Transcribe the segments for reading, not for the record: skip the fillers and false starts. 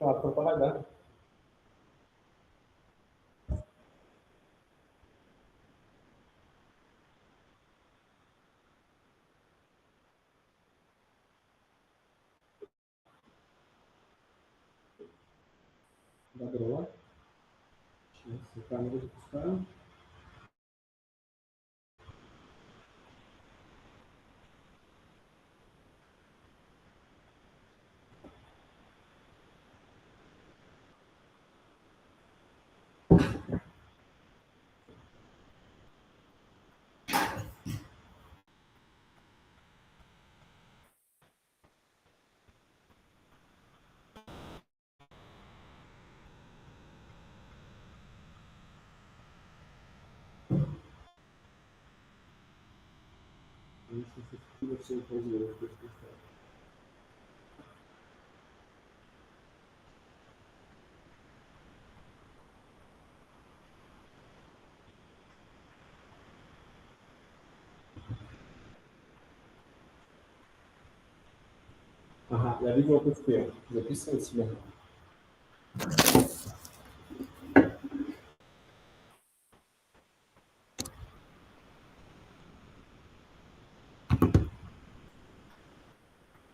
Так, пропадать, да? Добро. Сейчас камеру запускаем. Все уползло. Ага, я видел этот успех. Записывать себя.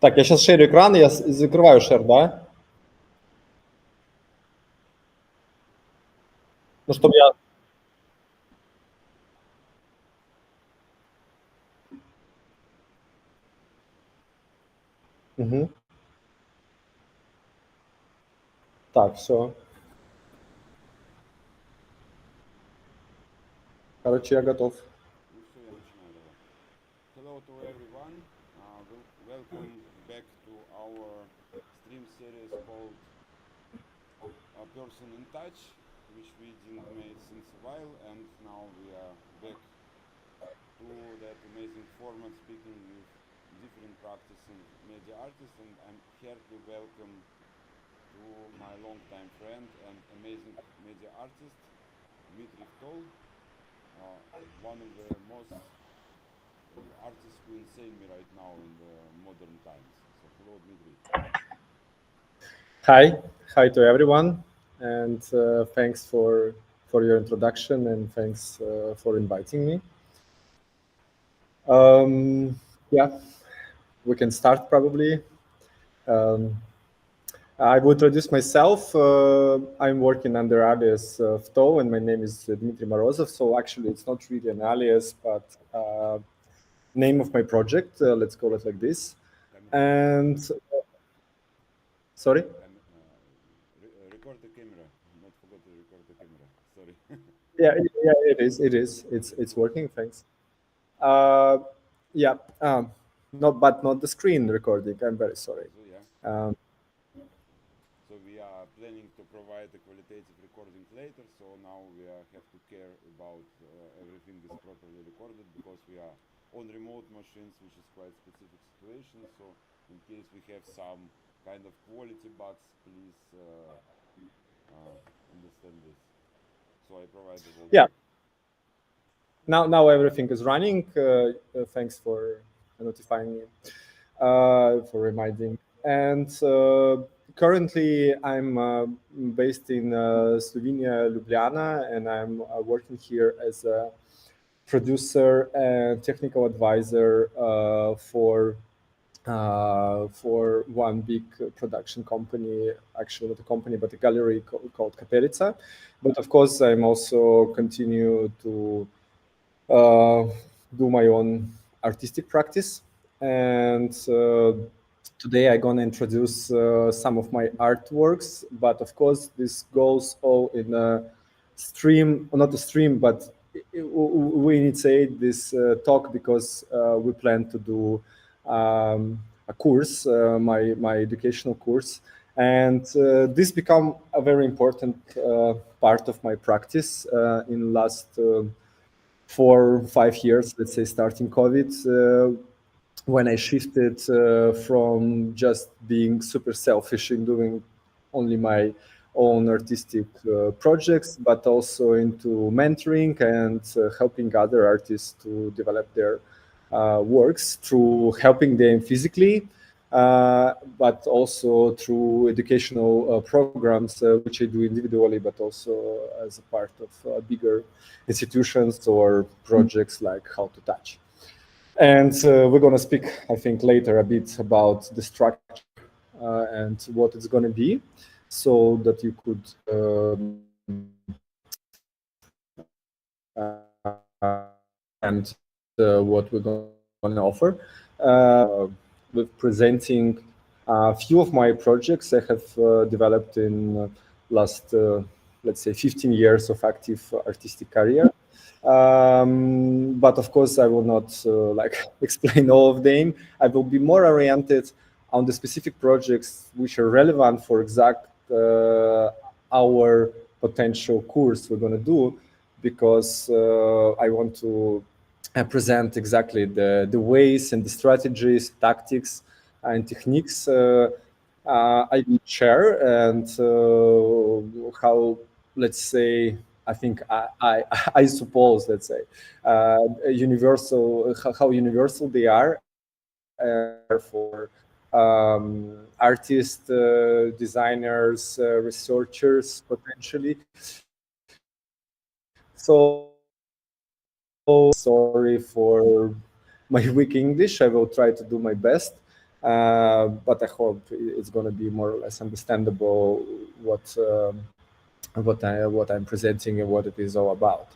Так, я сейчас шерю экран, я закрываю шер, да? Ну, чтобы я... Угу. Так, все. Короче, я готов. Hello to everyone. Welcome back to our stream series called Person in Touch, which we didn't make since a while, and now we are back to that amazing format, speaking with different practicing media artists, and I'm heartily welcome to my longtime friend and amazing media artist, Dmitriy Morozov. one of the most artists who insane me right now in the modern times. So hello, Dmitry. Hi to everyone, and thanks for your introduction, and thanks for inviting me. Yeah, we can start probably. Um, I will introduce myself. I'm working under alias Hou2Touch, and my name is Dmitriy Morozov. So actually, it's not really an alias, but name of my project. Let's call it like this. And sorry. Record the camera. Not forgot to record the camera. Sorry. Yeah, it is. It's working. Thanks. Uh, yeah, not the screen recording. I'm very sorry. So yeah. Um, So we are planning to provide the qualitative recording later. So now we have to care about everything is properly recorded because we are on remote machines, which is quite specific situation. So in case we have some kind of quality bugs, please understand this. So I provide the whole. yeah, now everything is running. Thanks for notifying me, for reminding. And currently, I'm based in Slovenia, Ljubljana, and I'm working here as a producer and technical advisor for one big production company, actually not a company, but a gallery called Kapelica. But of course, I'm also continue to uh, do my own artistic practice. And today I'm gonna introduce some of my artworks, but of course this goes all in a stream, not a stream, but we initiate this talk because we plan to do a course, my educational course, and this become a very important part of my practice in last 4 or 5 years, let's say, starting COVID, when I shifted from just being super selfish in doing only my own artistic projects, but also into mentoring and helping other artists to develop their works through helping them physically, but also through educational programs, which I do individually, but also as a part of bigger institutions or projects like Hou2Touch. And we're going to speak, I think, later a bit about the structure and what it's going to be, so that you could and what we're going to offer. With presenting a few of my projects I have developed in last, let's say, 15 years of active artistic career. But of course, I will not explain all of them. I will be more oriented on the specific projects which are relevant for exact our potential course we're going to do, because I want to present exactly the ways and the strategies, tactics, and techniques I will share, and how, let's say, I think I suppose, let's say, universal, how universal they are, for artists, designers, researchers, potentially. So sorry for my weak English. I will try to do my best, but I hope it's going to be more or less understandable what I'm presenting and what it is all about.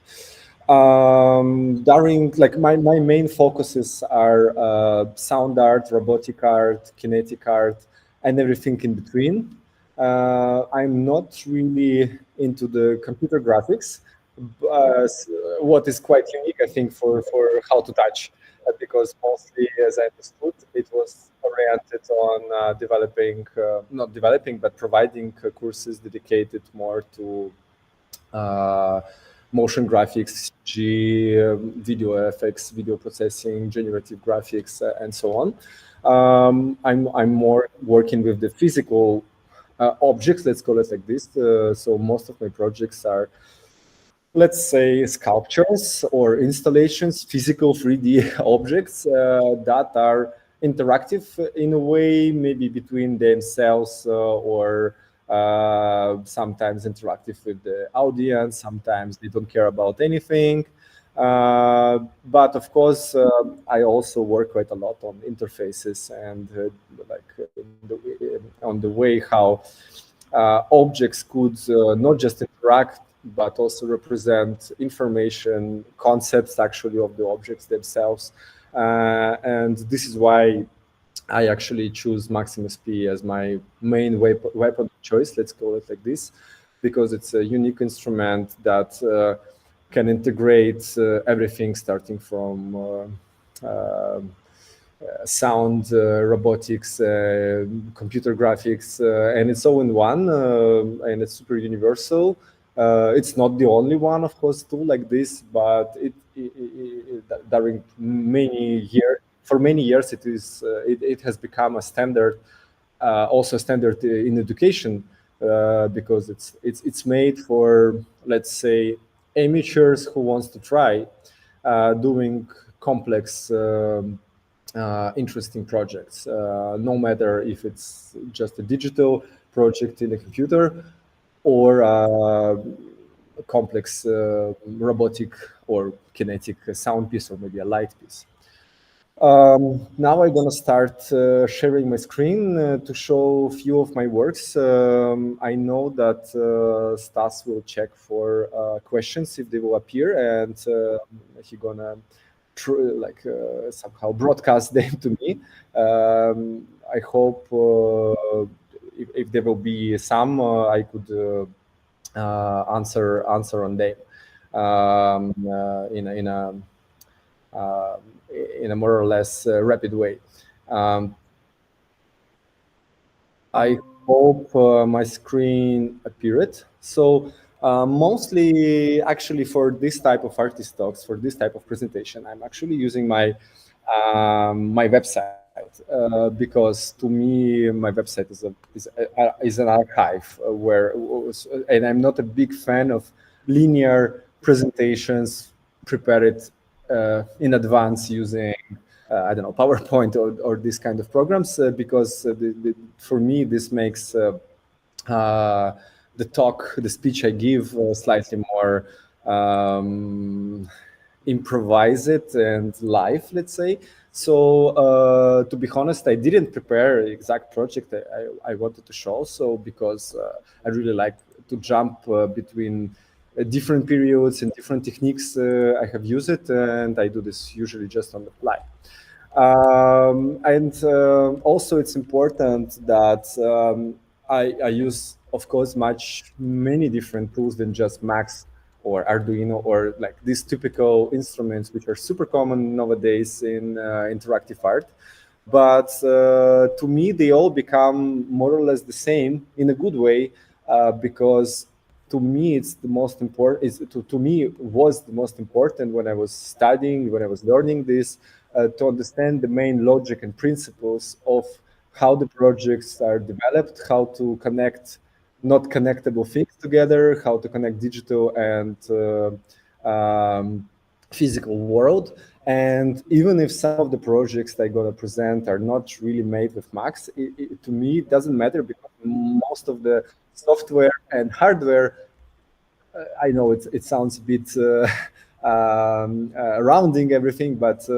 During, like, my main focuses are sound art, robotic art, kinetic art, and everything in between. I'm not really into the computer graphics, what is quite unique, I think, for Hou2Touch, because mostly, as I understood, it was oriented on not developing, but providing courses dedicated more to motion graphics, video effects, video processing, generative graphics, and so on. I'm more working with the physical objects, let's call it like this. So most of my projects are let's say, sculptures or installations, physical 3D objects that are interactive in a way, maybe between themselves or sometimes interactive with the audience, sometimes they don't care about anything. But of course, I also work quite a lot on interfaces and on the way how objects could not just interact but also represent information, concepts actually of the objects themselves. And this is why I actually choose Maximus P as my main weapon of choice, let's call it like this, because it's a unique instrument that can integrate everything starting from sound, robotics, computer graphics, and it's all in one, and it's super universal. It's not the only one, of course, tool like this, but during for many years, it has become a standard, also a standard in education, because it's made for, let's say, amateurs who wants to try doing complex interesting projects, no matter if it's just a digital project in a computer or a complex robotic or kinetic sound piece or maybe a light piece. Now I'm gonna start sharing my screen to show a few of my works. I know that Stas will check for questions if they will appear, and he gonna somehow broadcast them to me. I hope if there will be some, I could answer on them uh, in a more or less rapid way. Um, I hope my screen appeared. So mostly actually for this type of artist talks, for this type of presentation, I'm actually using my website because to me my website is an archive and I'm not a big fan of linear presentations prepared in advance using I don't know, PowerPoint or this kind of programs, because for me, this makes uh, the speech I give slightly more improvise it and live, let's say. So to be honest, I didn't prepare exact project I wanted to show. So because I really like to jump between different periods and different techniques I have used it, and I do this usually just on the fly. And also, it's important that I use, of course, many different tools than just Max or Arduino or like these typical instruments, which are super common nowadays in interactive art. But to me, they all become more or less the same in a good way, because to me it's the most important to me was the most important when I was studying, when I was learning this, to understand the main logic and principles of how the projects are developed, how to connect not connectable things together, how to connect digital and physical world. And even if some of the projects I'm going to present are not really made with Max, to me it doesn't matter because most of the software and hardware, I know it sounds a bit rounding everything, but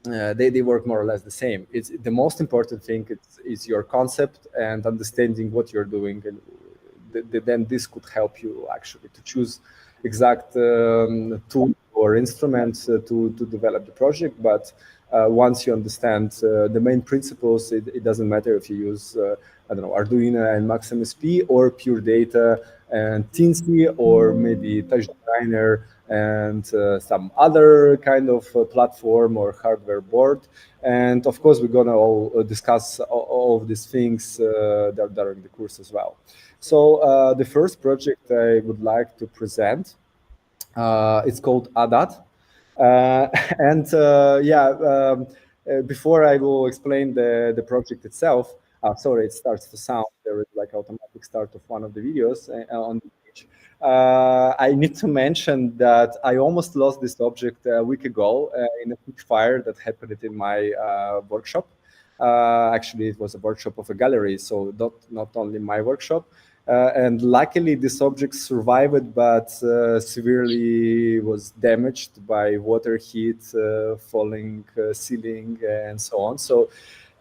they work more or less the same. It's the most important thing is your concept and understanding what you're doing, and then this could help you actually to choose exact tool or instruments to develop the project. But once you understand the main principles, it doesn't matter if you use I don't know, Arduino and Maximus P or Pure Data and Teensy or maybe Touch Designer and some other kind of platform or hardware board. And of course, we're gonna all discuss all of these things during the course as well. So the first project I would like to present, it's called Adat. And before I will explain the project itself, sorry, it starts to sound. There is like automatic start of one of the videos on the page. I need to mention that I almost lost this object a week ago in a quick fire that happened in my workshop. Actually, it was a workshop of a gallery, so not only my workshop. And luckily, this object survived, but severely was damaged by water heat, falling ceiling, and so on. So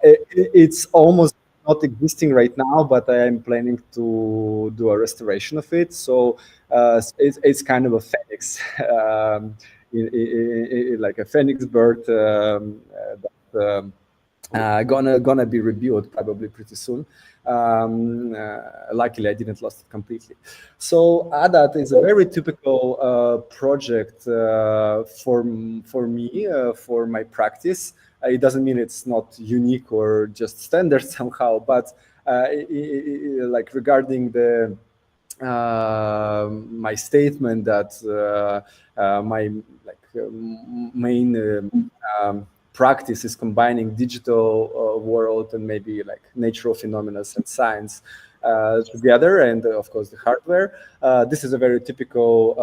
it's almost not existing right now, but I am planning to do a restoration of it. So it's kind of a phoenix, like a phoenix bird that gonna be rebuilt probably pretty soon. Luckily, I didn't lost it completely. So Adat is a very typical project for me, for my practice. It doesn't mean it's not unique or just standard somehow, but like regarding the my statement that my main practice is combining digital world and maybe like natural phenomena and science together, and of course the hardware. This is a very typical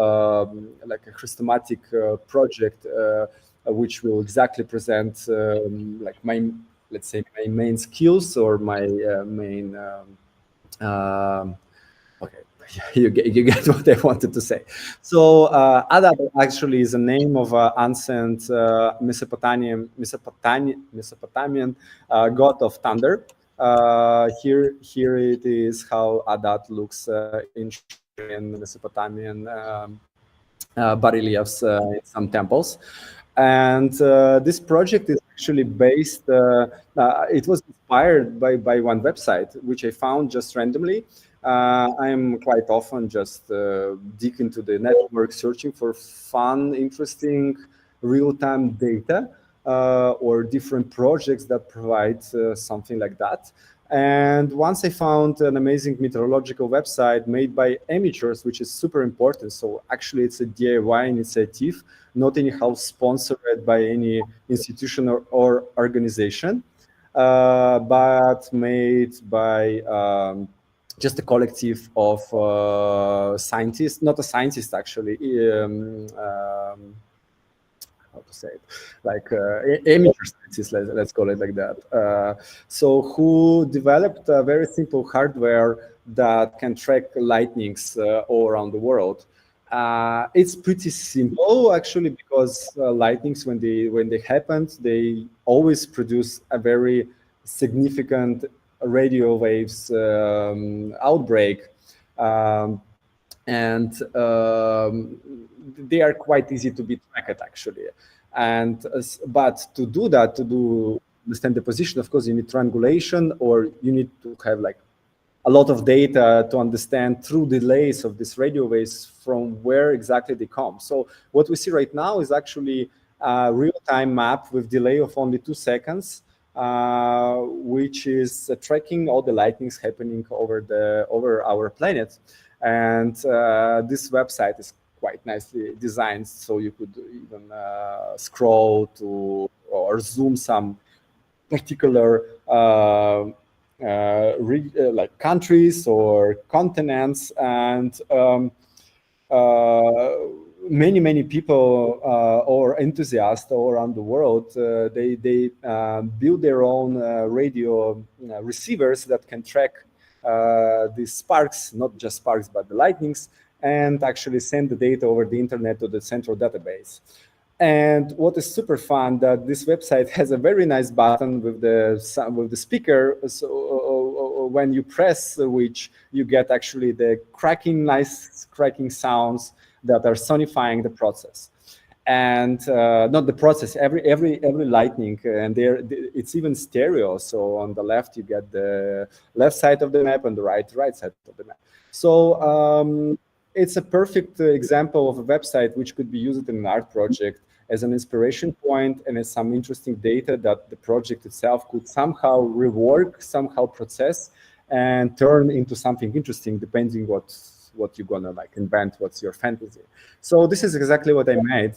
like a chrestomatic project which will exactly present like my, let's say, my main skills or my main okay, you get what I wanted to say. So Adat actually is a name of an ancient Mesopotamian god of thunder. Here it is how Adat looks in Mesopotamian bas-reliefs in some temples. And this project is actually based, it was inspired by one website, which I found just randomly. I'm quite often just dig into the network searching for fun, interesting, real-time data or different projects that provide something like that. And once I found an amazing meteorological website made by amateurs, which is super important. So actually it's a DIY initiative, not anyhow sponsored by any institution or organization, but made by just a collective of scientists, not a scientist actually, how to say it, like amateur scientists, let's call it like that. So who developed a very simple hardware that can track lightnings all around the world. It's pretty simple actually, because lightnings, when they happened, they always produce a very significant radio waves outbreak, and they are quite easy to be tracked actually. And but to do that, to understand the position, of course, you need triangulation, or you need to have like a lot of data to understand through delays of these radio waves from where exactly they come. So what we see right now is actually a real-time map with delay of only 2 seconds, which is tracking all the lightnings happening over our planet. And this website is quite nicely designed, so you could even scroll to or zoom some particular like countries or continents, and many people or enthusiasts all around the world, they build their own radio receivers that can track these sparks, not just sparks, but the lightnings, and actually send the data over the internet to the central database. And what is super fun, that this website has a very nice button with the speaker. So when you press which, you get actually the nice cracking sounds that are sonifying the process. And not the process, every lightning, and it's even stereo. So on the left you get the left side of the map, and the right side of the map. So it's a perfect example of a website which could be used in an art project as an inspiration point, and as some interesting data that the project itself could somehow rework, somehow process, and turn into something interesting, depending what you're gonna like invent, what's your fantasy. So this is exactly what I made.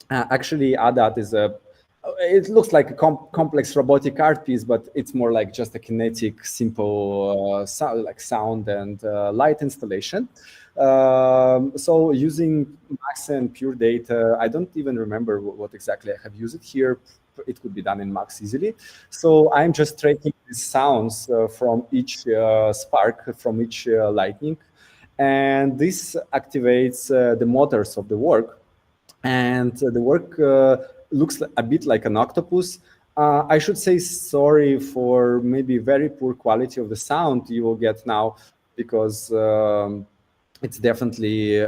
Actually, Adat is it looks like a complex robotic art piece, but it's more like just a kinetic, simple sound and light installation. So using Max and pure data, I don't even remember what exactly I have used it here. It could be done in Max easily. So I'm just tracking the sounds from each spark, from each lightning. And this activates the motors of the work. And the work looks a bit like an octopus. I should say sorry for maybe very poor quality of the sound you will get now, because it's definitely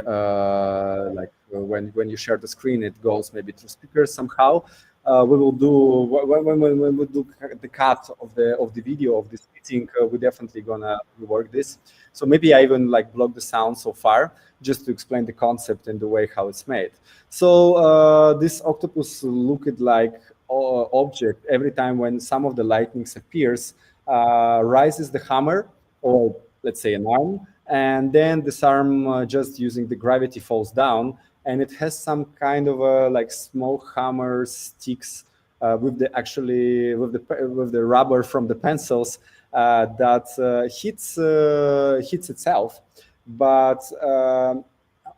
when you share the screen, it goes maybe through speakers somehow. We will do when we do the cut of the video of this meeting. We're definitely gonna rework this. So maybe I even like block the sound so far, just to explain the concept and the way how it's made. So this octopus looked like object every time when some of the lightnings appears, rises the hammer, or let's say an arm, and then this arm just using the gravity falls down, and it has some kind of like small hammer sticks with the actually with the rubber from the pencils that hits itself, but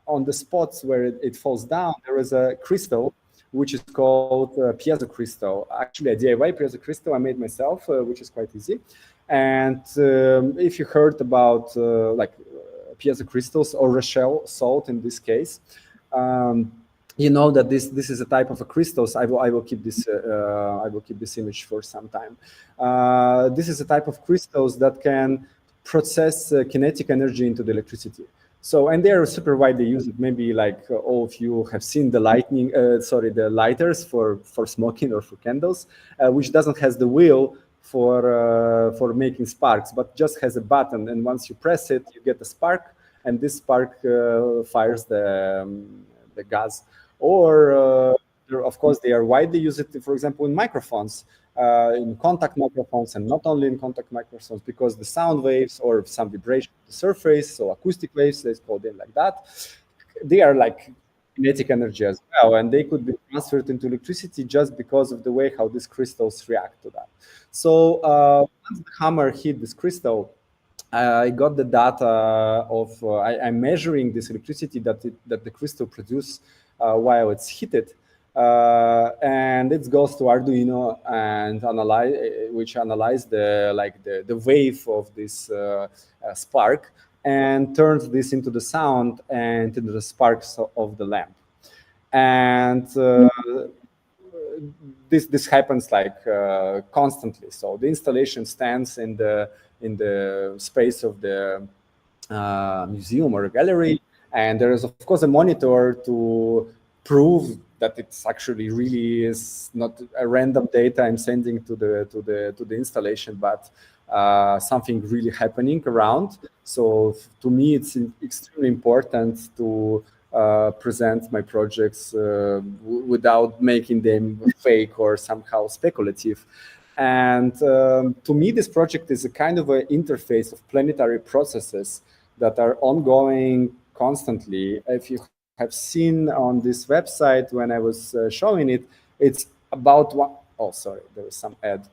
on the spots where it falls down, there is a crystal which is called piezo crystal. Actually, a DIY piezo crystal I made myself, which is quite easy. And if you heard about piezo crystals or Rochelle salt in this case, you know that this is a type of a crystals. I will keep this image for some time. This is a type of crystals that can process kinetic energy into the electricity. So, and they are super widely used. Maybe like all of you have seen the the lighters for smoking or for candles, which doesn't has the wheel for making sparks, but just has a button. And once you press it, you get a spark, and this spark fires the gas. Or of course, they are widely used, for example, in microphones. In contact microphones, and not only in contact microphones, because the sound waves or some vibration of the surface, so acoustic waves, let's call them like that, they are like kinetic energy as well, and they could be transferred into electricity just because of the way how these crystals react to that. So once the hammer hit this crystal, I got the data of I'm measuring this electricity that the crystal produces while it's heated. And it goes to Arduino and analyze the wave of this spark, and turns this into the sound and into the sparks of the lamp. And this happens like constantly. So the installation stands in the space of the museum or gallery, and there is of course a monitor to prove that it's actually really is not a random data I'm sending to the installation, but something really happening around. So to me, it's extremely important to present my projects without making them fake or somehow speculative. And to me, this project is a kind of an interface of planetary processes that are ongoing constantly. If you have seen on this website when I was showing it, it's about one. Oh, sorry, there was some ad.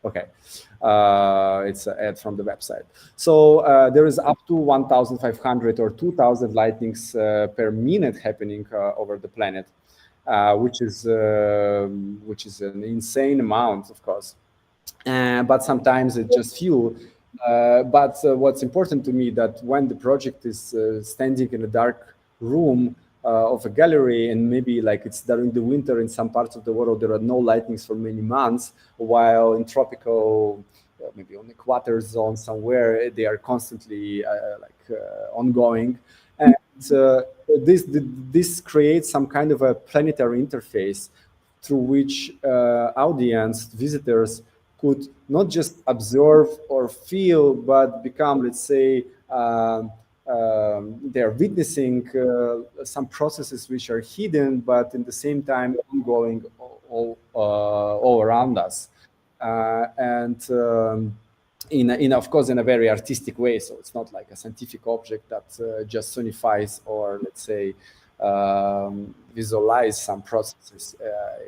Okay, it's an ad from the website. So there is up to 1,500 or 2,000 lightnings per minute happening over the planet, which is an insane amount, of course. But sometimes it's just few. But what's important to me that when the project is standing in a dark room of a gallery, and maybe like it's during the winter in some parts of the world, there are no lightnings for many months, while in tropical, maybe on equator zone somewhere, they are constantly ongoing. And this creates some kind of a planetary interface through which audience, visitors, could not just observe or feel, but become, let's say, they're witnessing some processes which are hidden, but in the same time ongoing all around us, and of course in a very artistic way. So it's not like a scientific object that just sonifies or, let's say, visualize some processes.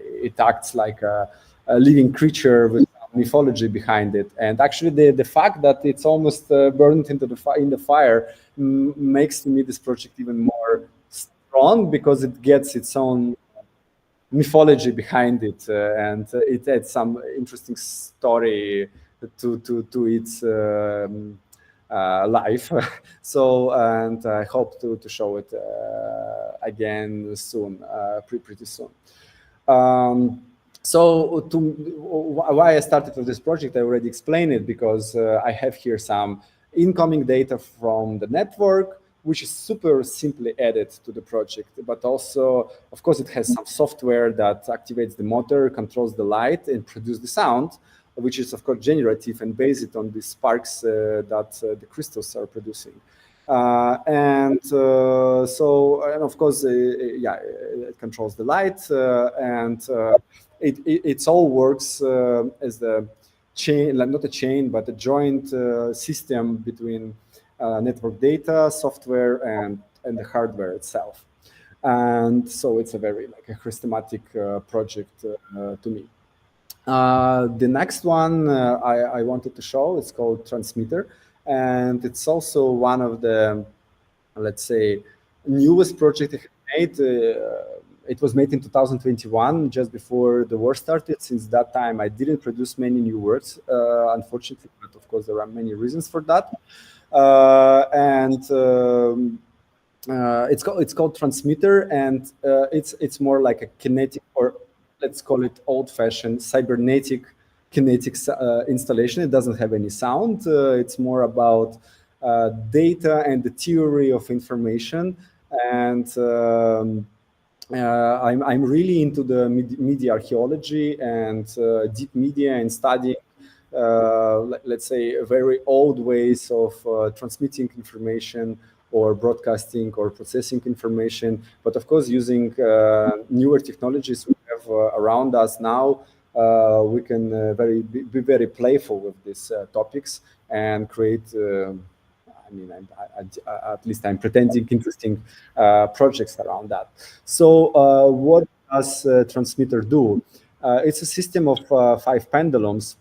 It acts like a living creature with mythology behind it. And actually, the fact that it's almost burned into in the fire makes to me this project even more strong, because it gets its own mythology behind it, and it adds some interesting story to its life. So, and I hope to show it again soon, pretty soon. So why I started with this project, I already explained it, because I have here some incoming data from the network, which is super simply added to the project. But also, of course, it has some software that activates the motor, controls the light, and produces the sound, which is, of course, generative and based on the sparks that the crystals are producing. And of course, yeah, it controls the light, and it all works as the chain, like not a chain, but a joint system between network data, software, and the hardware itself. And so it's a very like a charismatic project to me. The next one I wanted to show, it's called Transmitter, and it's also one of the, let's say, newest project I have made. It was made in 2021, just before the war started. Since that time, I didn't produce many new works, unfortunately, but of course there are many reasons for that. It's called Transmitter, and it's more like a kinetic, or let's call it old-fashioned cybernetic kinetics installation. It doesn't have any sound. It's more about data and the theory of information. And I'm really into the media archaeology and deep media, and studying, let's say, very old ways of transmitting information or broadcasting or processing information. But of course, using newer technologies we have around us now, we can be very playful with these topics and create, I mean, at least I'm pretending, interesting projects around that. So what does Transmitter do? It's a system of 5 pendulums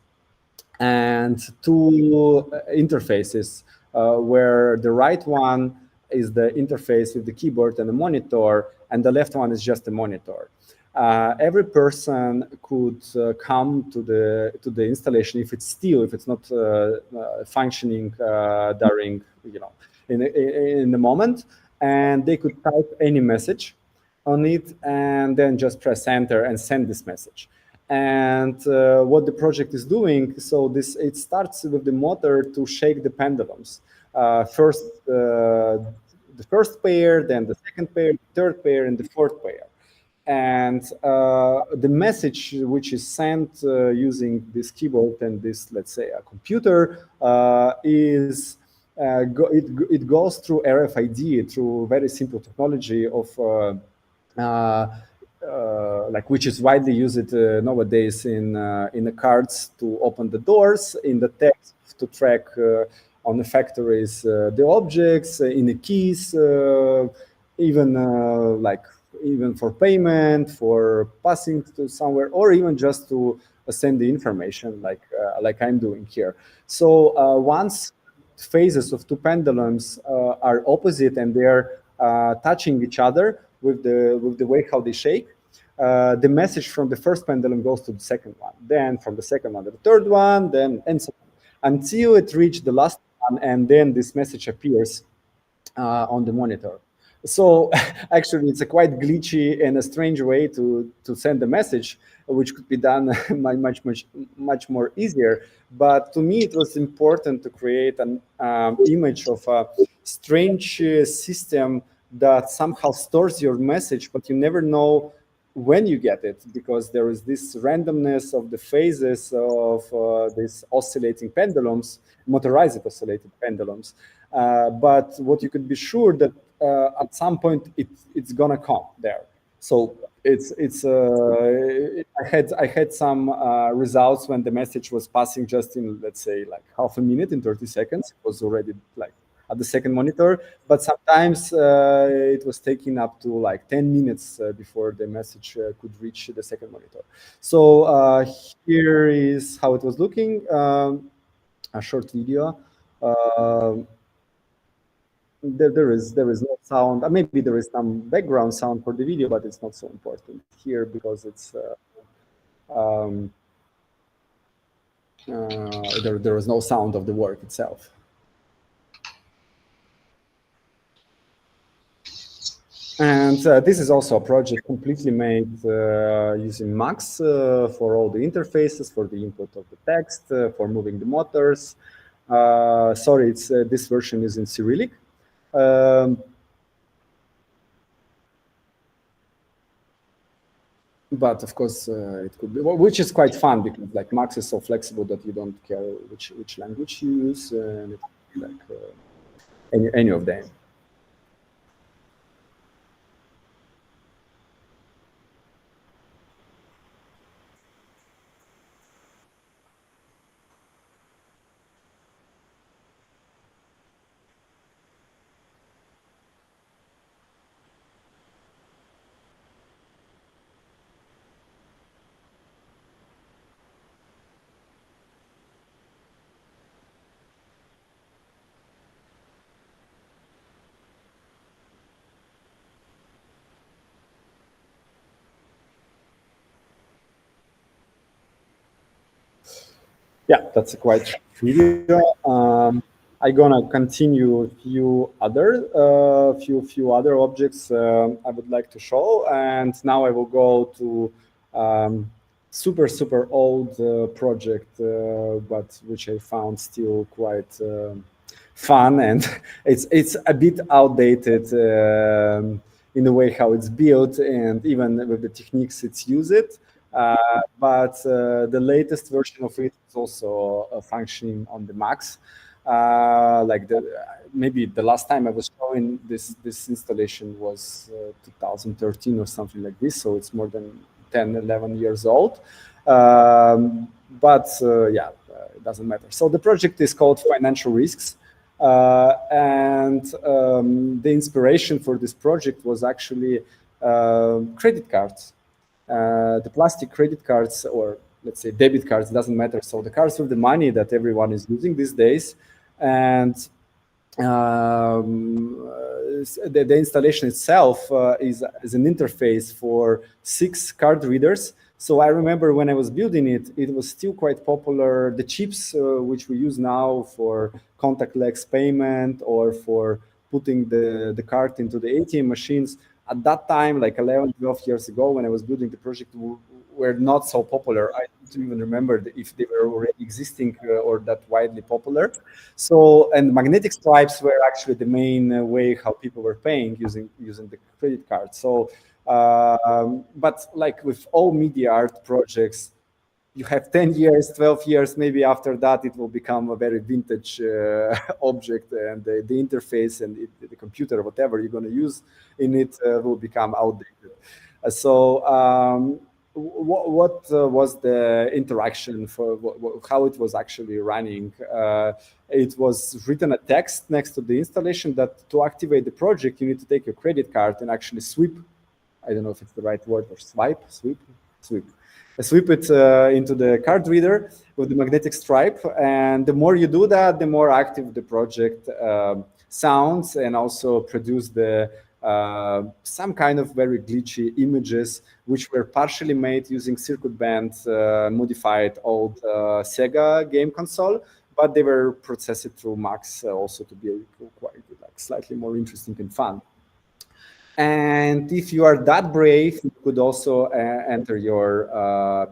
and 2 interfaces, where the right one is the interface with the keyboard and the monitor, and the left one is just a monitor. Every person could come to the installation if it's not functioning during, in the moment, and they could type any message on it and then just press enter and send this message. And what the project is doing, so it starts with the motor to shake the pendulums. First the first pair, then the second pair, the third pair, and the fourth pair. And the message which is sent using this keyboard and this, let's say, a computer, it goes through RFID, through very simple technology of like, which is widely used nowadays in the cards to open the doors, in the text to track on the factories the objects, in the keys, even for payment, for passing to somewhere, or even just to send the information, like I'm doing here. So once phases of 2 pendulums are opposite and they're touching each other with the way how they shake, the message from the first pendulum goes to the second one, then from the second one to the third one, then and so on, until it reaches the last one, and then this message appears on the monitor. So actually, it's a quite glitchy and a strange way to send a message, which could be done much more easier. But to me, it was important to create an image of a strange system that somehow stores your message, but you never know when you get it, because there is this randomness of the phases of these oscillating pendulums, motorized oscillating pendulums. But what you could be sure that at some point it's gonna come there. So I had some results when the message was passing just in, let's say, like half a minute, in 30 seconds. It was already like at the second monitor, but sometimes it was taking up to like 10 minutes before the message could reach the second monitor. So here is how it was looking. A short video. There is no sound. Maybe there is some background sound for the video, but it's not so important here because it's there is no sound of the work itself. And this is also a project completely made using Max for all the interfaces, for the input of the text, for moving the motors. Sorry, it's this version is in Cyrillic. But of course, it could be, which is quite fun because like Max is so flexible that you don't care which language you use, and it could be like any of them. Yeah, that's a quite short video. I'm gonna continue a few other objects I would like to show, and now I will go to super old project, but which I found still quite fun, and it's a bit outdated in the way how it's built, and even with the techniques it's used. But the latest version of it is also functioning on the Max. Like maybe the last time I was showing this installation was 2013 or something like this, so it's more than 10, 11 years old. But yeah, it doesn't matter. So the project is called Financial Risks. And the inspiration for this project was actually credit cards. The plastic credit cards, or let's say debit cards, doesn't matter. So the cards with the money that everyone is using these days, and the installation itself is an interface for 6 card readers. So I remember when I was building it, it was still quite popular. The chips which we use now for contactless payment or for putting the card into the ATM machines, at that time, like 11, 12 years ago, when I was building the project, were not so popular. I don't even remember if they were already existing or that widely popular. So, and magnetic stripes were actually the main way how people were paying using the credit card. So, but like with all media art projects, you have 10 years, 12 years, maybe after that, it will become a very vintage object, and the interface and the computer, whatever you're going to use in it, will become outdated. What was the interaction for how it was actually running? It was written a text next to the installation that to activate the project, you need to take your credit card and actually sweep. I don't know if it's the right word, or sweep it into the card reader with the magnetic stripe. And the more you do that, the more active the project sounds, and also produce the some kind of very glitchy images, which were partially made using circuit band modified old Sega game console, but they were processed through Max also to be quite like slightly more interesting and fun. And if you are that brave, you could also enter your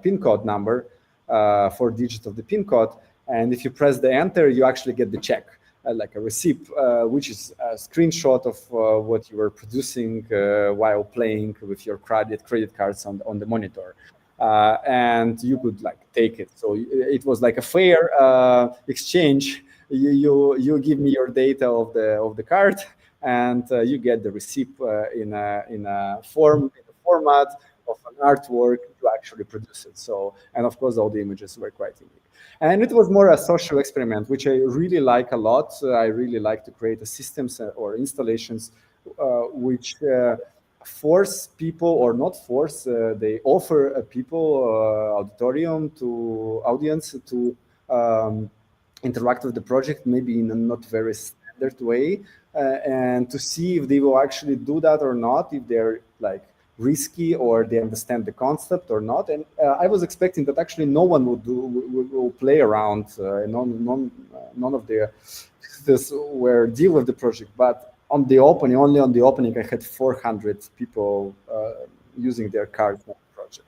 PIN code number, 4 digits of the PIN code. And if you press the enter, you actually get the check, like a receipt, which is a screenshot of what you were producing while playing with your credit cards on the monitor. And you could like take it. So it was like a fair exchange. You give me your data of the card, and you get the receipt in a format of an artwork to actually produce it. So, and of course, all the images were quite unique. And it was more a social experiment, which I really like a lot. I really like to create systems or installations which force people, or not force, they offer people auditorium to audience to interact with the project, maybe in a not very standard way, and to see if they will actually do that or not, if they're like risky or they understand the concept or not. And I was expecting that actually no one will play around, none of the this were deal with the project. But on the opening, only on the opening, I had 400 people using their cards on the project.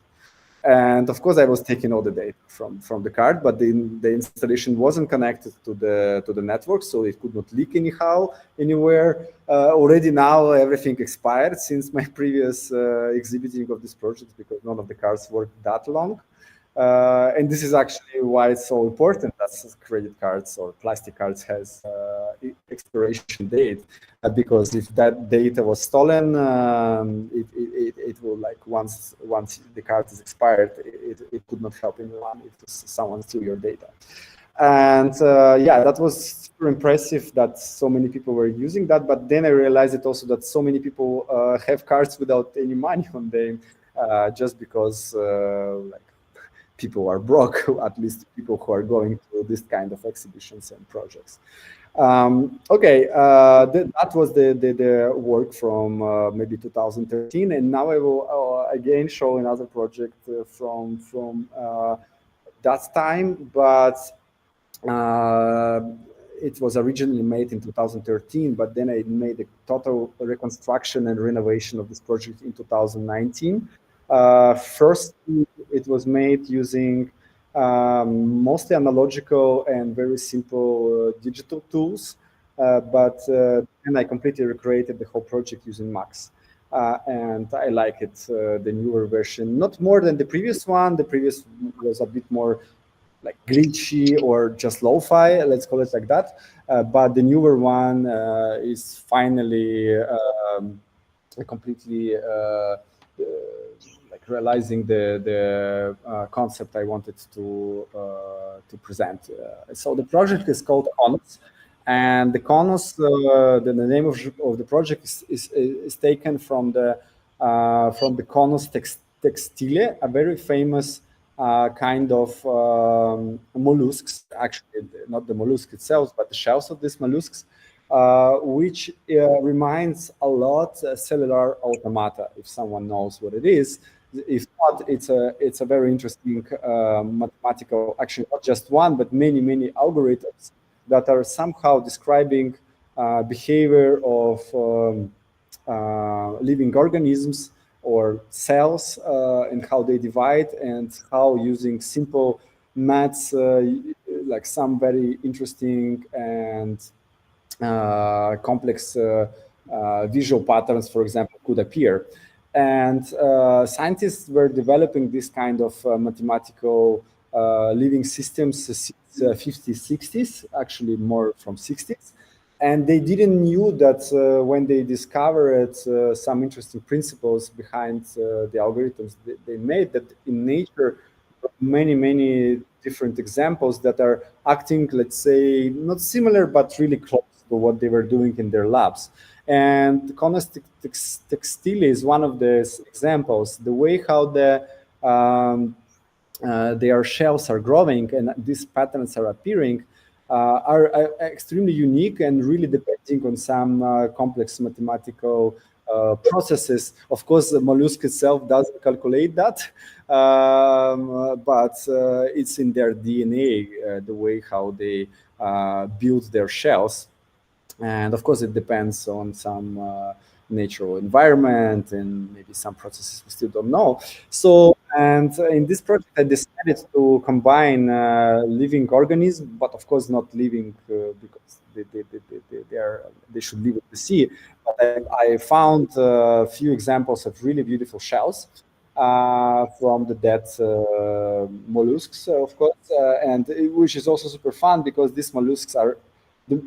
And of course, I was taking all the data from the card, but the installation wasn't connected to the network, so it could not leak anyhow anywhere. Already now, everything expired since my previous exhibiting of this project, because none of the cards worked that long. And this is actually why it's so important that credit cards or plastic cards has expiration date, because if that data was stolen, it will, like, once the card is expired, it could not help anyone if someone steal your data. And yeah, that was super impressive that so many people were using that. But then I realized it also that so many people have cards without any money on them, just because like, people are broke, at least people who are going to this kind of exhibitions and projects. Okay, that was the work from maybe 2013, and now I will again show another project from that time, but it was originally made in 2013, but then I made a total reconstruction and renovation of this project in 2019. First, it was made using mostly analogical and very simple digital tools, but then I completely recreated the whole project using Max. And I like it, the newer version, not more than the previous one. The previous was a bit more like glitchy or just lo-fi, let's call it like that. But the newer one is finally completely like realizing the concept I wanted to present. So the project is called Conos, and the Conos, the name of the project is taken from the Conos textile, a very famous kind of mollusks, actually not the mollusk itself, but the shells of these mollusks, which reminds a lot cellular automata, if someone knows what it is. If not, it's a very interesting mathematical, actually not just one, but many algorithms that are somehow describing behavior of living organisms or cells, and how they divide, and how using simple maths, like some very interesting and complex visual patterns, for example, could appear. And scientists were developing this kind of mathematical living systems since 50s, 60s, actually more from 60s. And they didn't knew that when they discovered some interesting principles behind the algorithms they made, that in nature, many different examples that are acting, let's say, not similar, but really close to what they were doing in their labs. And Conos textile is one of these examples. The way how their shells are growing and these patterns are appearing are extremely unique and really depending on some complex mathematical processes. Of course, the mollusk itself doesn't calculate that, but it's in their DNA, the way how they build their shells. And of course, it depends on some natural environment and maybe some processes we still don't know. So, and in this project, I decided to combine living organisms, but of course not living because they should live in the sea. But I found a few examples of really beautiful shells from the dead mollusks, of course, and which is also super fun because these mollusks are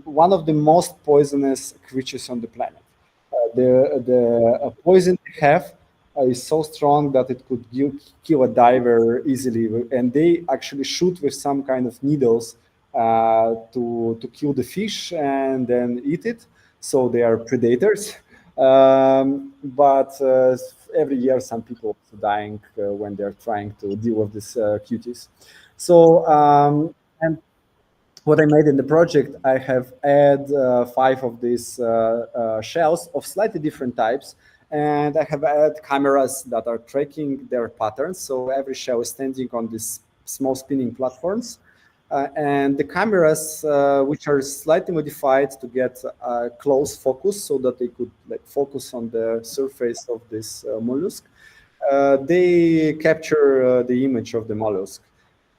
one of the most poisonous creatures on the planet. The poison they have is so strong that it could kill a diver easily, and they actually shoot with some kind of needles to kill the fish and then eat it. So they are predators. But every year, some people are dying when they're trying to deal with these cuties. So and what I made in the project, I have add 5 of these shells of slightly different types, and I have add cameras that are tracking their patterns. So every shell is standing on these small spinning platforms, and the cameras, which are slightly modified to get close focus, so that they could like focus on the surface of this mollusk. They capture the image of the mollusk.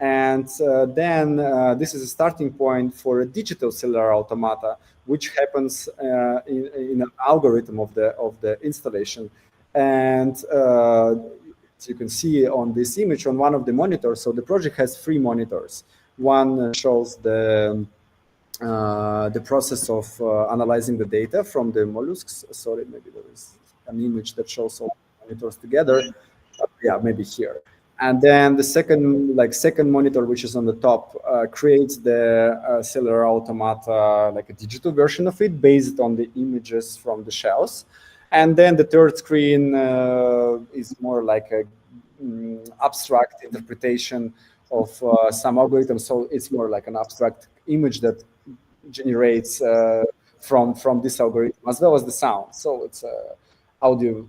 And then this is a starting point for a digital cellular automata, which happens in an algorithm of the installation. And as you can see on this image on one of the monitors, so the project has 3 monitors. One shows the process of analyzing the data from the mollusks. Sorry, maybe there is an image that shows all monitors together. Yeah, maybe here. And then the second monitor, which is on the top, creates the cellular automata, like a digital version of it, based on the images from the shells. And then the third screen is more like a abstract interpretation of some algorithm. So it's more like an abstract image that generates from this algorithm, as well as the sound. So it's a audio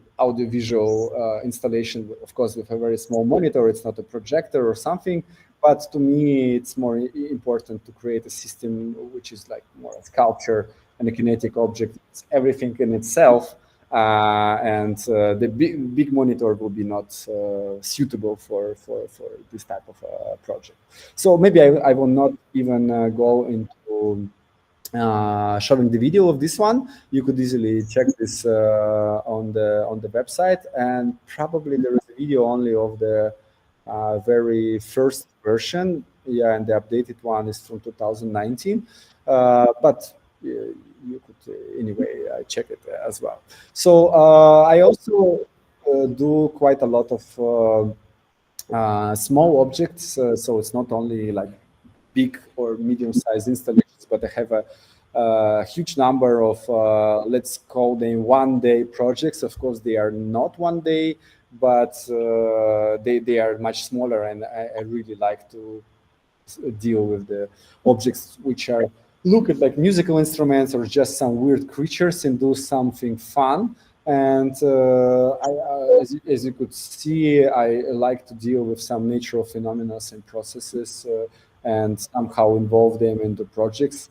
visual installation, of course, with a very small monitor. It's not a projector or something, but to me, it's more important to create a system which is like more a sculpture and a kinetic object. It's everything in itself, and the big monitor will be not suitable for this type of project. So maybe I will not even go into showing the video of this one. You could easily check this on the website, and probably there is a video only of the very first version. Yeah, and the updated one is from 2019. But you could anyway check it as well. So I also do quite a lot of small objects. So it's not only like big or medium-sized installations, but I have a huge number of, let's call them one-day projects. Of course, they are not one day, but they are much smaller, and I really like to deal with the objects which are look at like musical instruments or just some weird creatures and do something fun. And as you could see, I like to deal with some natural phenomena and processes and somehow involve them into projects,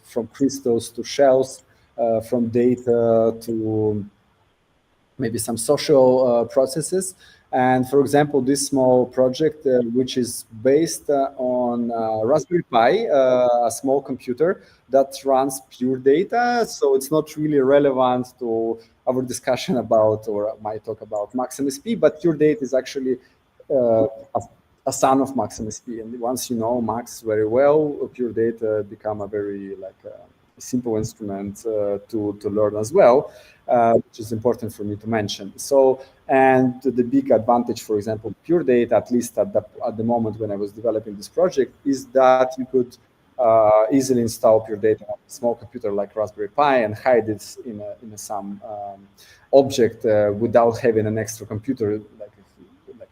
from crystals to shells, from data to maybe some social processes. And for example, this small project, which is based on Raspberry Pi, a small computer that runs pure data. So it's not really relevant to our discussion about, or my talk about Maximus P, but pure data is actually a son of Maximus P. And once you know Max very well, pure data become a very simple instrument to learn as well, which is important for me to mention. So, and the big advantage, for example, pure data, at least at the moment when I was developing this project, is that you could easily install pure data on a small computer like Raspberry Pi and hide it in some object without having an extra computer, like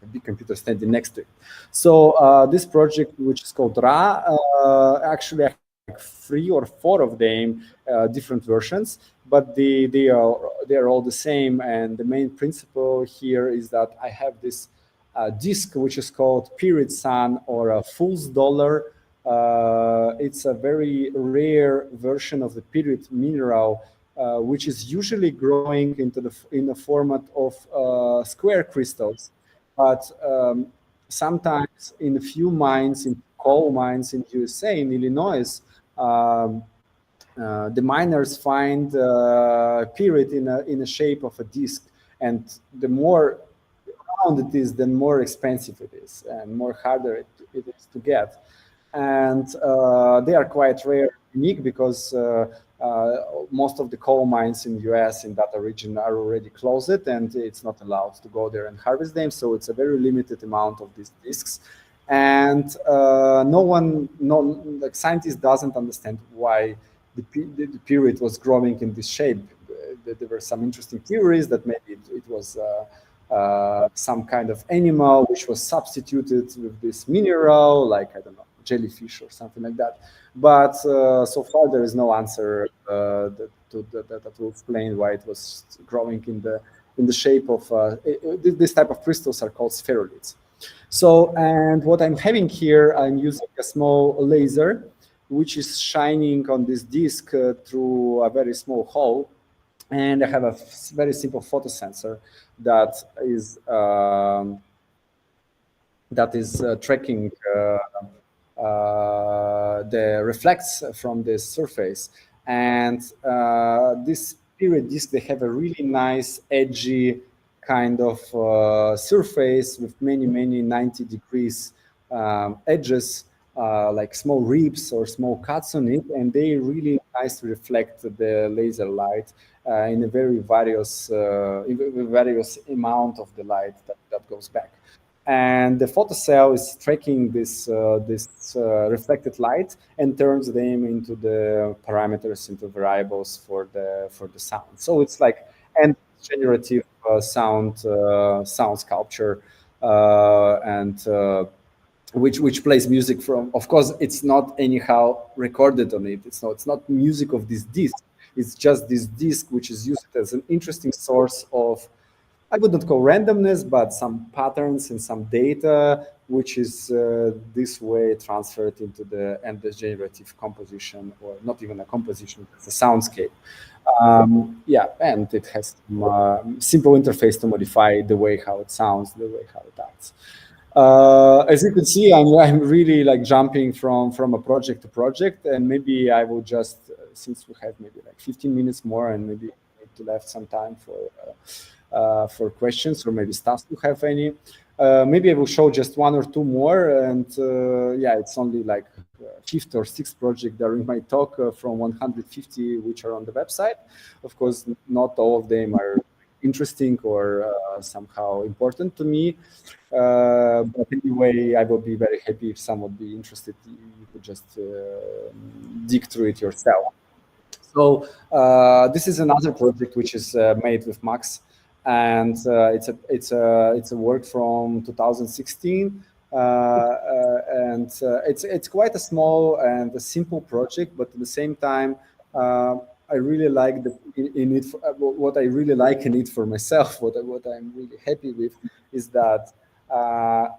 a big computer standing next to it. So this project, which is called Ra, actually I have 3 or 4 of them, different versions, but they are all the same. And the main principle here is that I have this disc which is called Period Sun, or a fool's dollar. It's a very rare version of the period mineral, which is usually growing in the format of square crystals. But sometimes in a few mines, in coal mines in USA, in Illinois, the miners find period in a shape of a disc, and the more round it is, the more expensive it is, and more harder it is to get. And they are quite rare, unique, because most of the coal mines in the US in that region are already closed, and it's not allowed to go there and harvest them. So it's a very limited amount of these discs. And like scientists doesn't understand why the period was growing in this shape. There were some interesting theories that maybe it was some kind of animal which was substituted with this mineral, like, I don't know, jellyfish or something like that. But so far there is no answer that will explain why it was growing in the shape of this type of crystals are called spheruliths. So, and what I'm having here, I'm using a small laser which is shining on this disc through a very small hole, and I have a very simple photosensor that is tracking the reflects from this surface. And this period disc, they have a really nice edgy kind of surface with many 90 degrees edges, like small ribs or small cuts on it, and they really nicely reflect the laser light in a very various amount of the light that goes back. And the photocell is tracking this reflected light and turns them into the parameters, into variables for the sound. So it's like and generative sound sculpture, and which plays music from. Of course, it's not anyhow recorded on it. It's not music of this disc. It's just this disc which is used as an interesting source of, I wouldn't call randomness, but some patterns and some data, which is this way transferred into the generative composition, or not even a composition, it's a soundscape. Yeah, and it has some simple interface to modify the way how it sounds, the way how it acts. As you can see, I'm really like jumping from a project to project, and maybe I will just, since we have maybe like 15 minutes more, and maybe need to left some time for questions, or maybe staff to have any. Maybe I will show just one or two more, and yeah, it's only like fifth or sixth project during my talk from 150 which are on the website. Of course, not all of them are interesting or somehow important to me. But anyway, I will be very happy if someone would be interested. You could just dig through it yourself. So this is another project which is made with Max, and it's a work from 2016. And it's quite a small and a simple project, but at the same time, I really like in it. What I really like in it for myself, what I'm really happy with, is that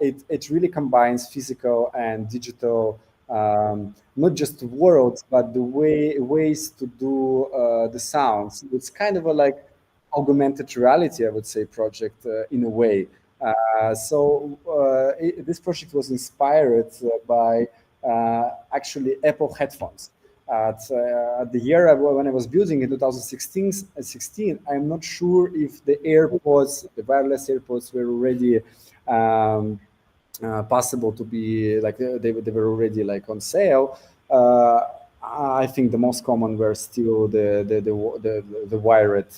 it really combines physical and digital, not just worlds, but the ways to do the sounds. It's kind of a like augmented reality, I would say, project in a way. This project was inspired by actually Apple headphones. At the year when I was building in 2016, I'm not sure if the AirPods, the wireless AirPods, were already possible to be like they were already like on sale. I think the most common were still the wired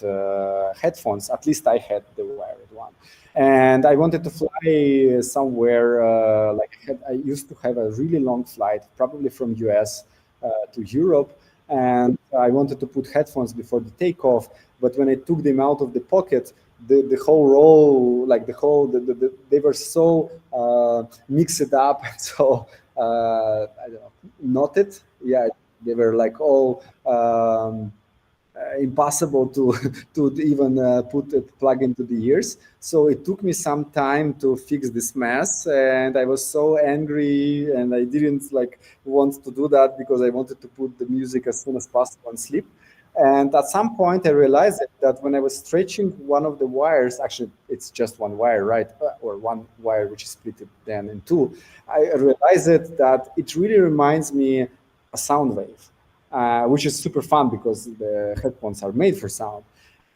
headphones. At least I had the wired one, and I wanted to fly somewhere. I used to have a really long flight, probably from US to Europe, and I wanted to put headphones before the takeoff. But when I took them out of the pocket, the whole row, like they were so mixed up, and so I don't know, knotted. Yeah, they were like all impossible to even plug into the ears. So it took me some time to fix this mess, and I was so angry, and I didn't like want to do that because I wanted to put the music as soon as possible and sleep. And at some point, I realized that when I was stretching one of the wires, actually it's just one wire, right? Or one wire which is split then in two. I realized that it really reminds me a sound wave. Which is super fun because the headphones are made for sound.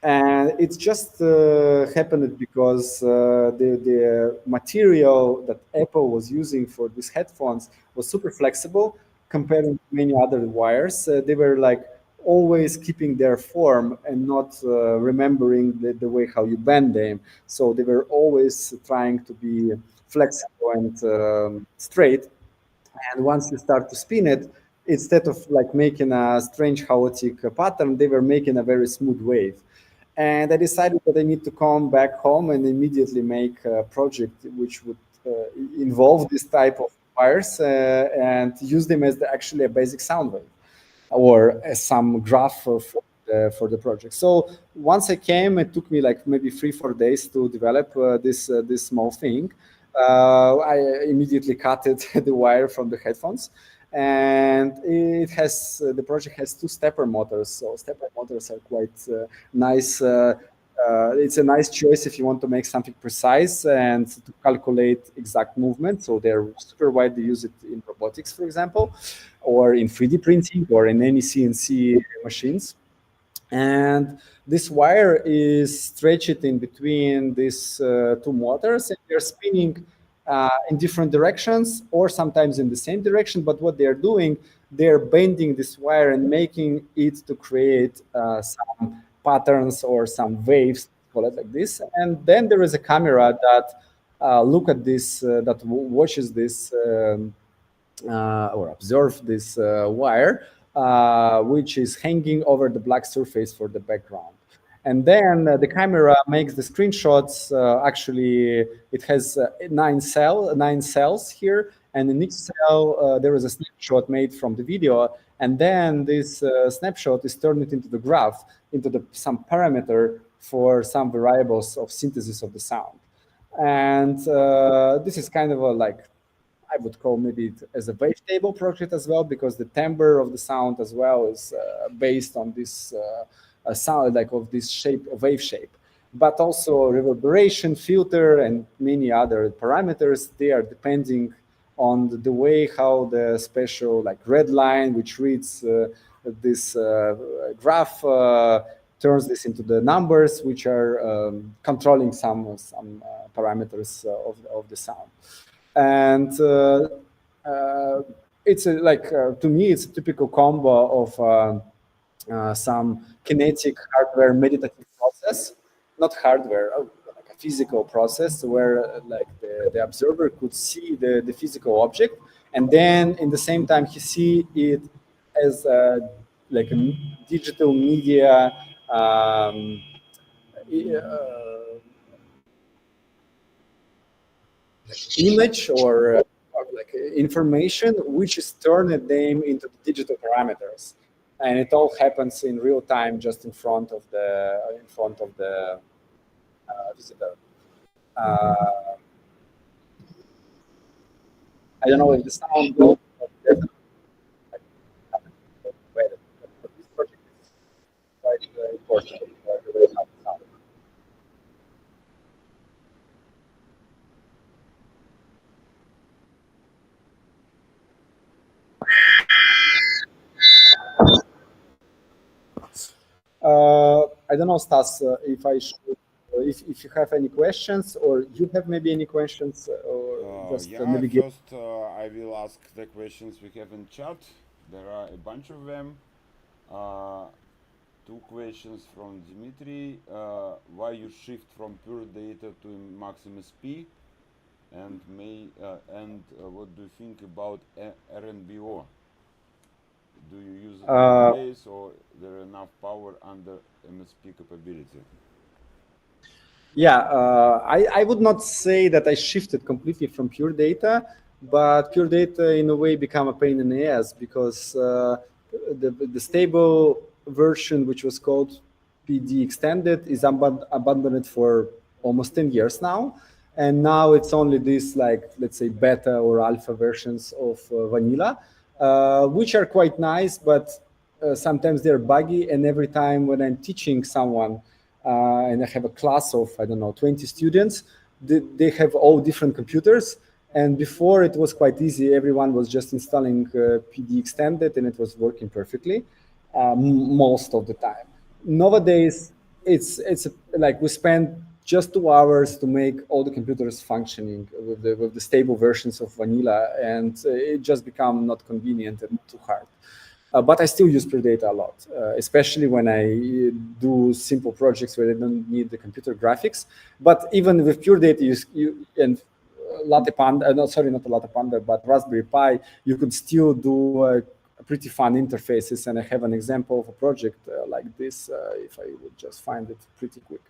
And it just happened because the material that Apple was using for these headphones was super flexible compared to many other wires. They were like always keeping their form and not remembering the way how you bend them. So they were always trying to be flexible and straight. And once you start to spin it, instead of like making a strange chaotic pattern, they were making a very smooth wave. And I decided that I need to come back home and immediately make a project which would involve this type of wires and use them as actually a basic sound wave or as some graph for the project. So once I came, it took me like maybe 3-4 days to develop this small thing. I immediately cut it, the wire from the headphones, and it has the project has 2 stepper motors. So stepper motors are quite nice. It's a nice choice if you want to make something precise and to calculate exact movement. So they're super widely used in robotics, for example, or in 3D printing or in any CNC machines. And this wire is stretched in between these 2 motors, and they're spinning in different directions or sometimes in the same direction. But what they're doing, they're bending this wire and making it to create some patterns or some waves, call it like this. And then there is a camera that look at this, that watches this or observe this wire, which is hanging over the black surface for the background. And then the camera makes the screenshots. Actually, it has 9 cells here, and in each cell there is a snapshot made from the video. And then this snapshot is turned into the graph, into some parameter for some variables of synthesis of the sound. And this is kind of a like, I would call maybe it as a wavetable project as well, because the timbre of the sound as well is based on this sound, like of this shape, of wave shape. But also reverberation, filter, and many other parameters, they are depending on the way how the special like red line, which reads this graph, turns this into the numbers, which are controlling some parameters of the sound. And it's like to me, it's a typical combo of some kinetic hardware meditative process, not hardware, like a physical process where like the observer could see the physical object, and then in the same time he see it as like a digital media image or like information, which is turned them into the digital parameters, and it all happens in real time, just in front of the visitor. I don't know if the sound goes, but this project is quite important for the way how it sounds. I don't know, Stas, if I should, if you have any questions, or you have maybe any questions, or just Yeah, maybe give. first I will ask the questions we have in chat. There are a bunch of them. 2 questions from Dmitry. Why you shift from pure data to Maximus P? And what do you think about RNBO? Do you use it nowadays, or there enough power under MSP capability? Yeah, I would not say that I shifted completely from pure data, but pure data in a way become a pain in the ass, because the stable version, which was called PD extended, is abandoned for almost 10 years now. And now it's only this, like, let's say beta or alpha versions of vanilla, which are quite nice, but sometimes they're buggy. And every time when I'm teaching someone, and I have a class of, I don't know, 20 students, they have all different computers. And before it was quite easy. Everyone was just installing PD extended and it was working perfectly most of the time. Nowadays, it's like we spend just 2 hours to make all the computers functioning with the stable versions of vanilla, and it just become not convenient and too hard. But I still use pure data a lot, especially when I do simple projects where I don't need the computer graphics. But even with pure data, and Latte Panda, no, sorry, not Latte Panda, but Raspberry Pi, you could still do pretty fun interfaces. And I have an example of a project like this, if I would just find it pretty quick.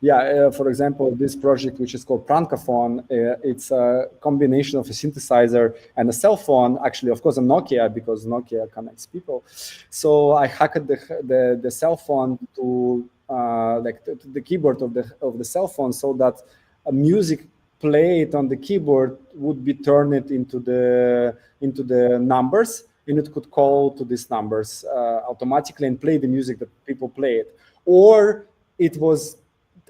Yeah, for example, this project, which is called Prankaphone, it's a combination of a synthesizer and a cell phone, actually, of course, a Nokia, because Nokia connects people. So I hacked the cell phone to the keyboard of the cell phone, so that music played on the keyboard would be turned into the numbers, and it could call to these numbers automatically and play the music that people played. Or it was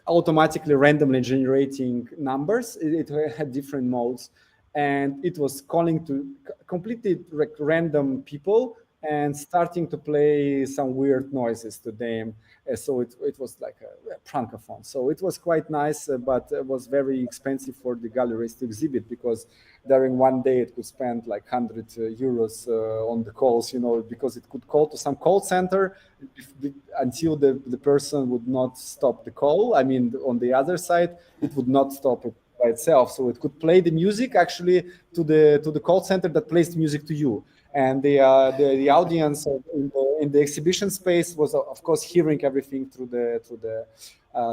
automatically randomly generating numbers. It had different modes, and it was calling to completely random people and starting to play some weird noises to them. So it was like a prankaphone. So it was quite nice, but it was very expensive for the galleries to exhibit, because during one day it could spend like 100 euros on the calls, because it could call to some call center until the person would not stop the call. I mean, on the other side, it would not stop it by itself. So it could play the music actually to the call center that plays the music to you. And the audience in the exhibition space was, of course, hearing everything through the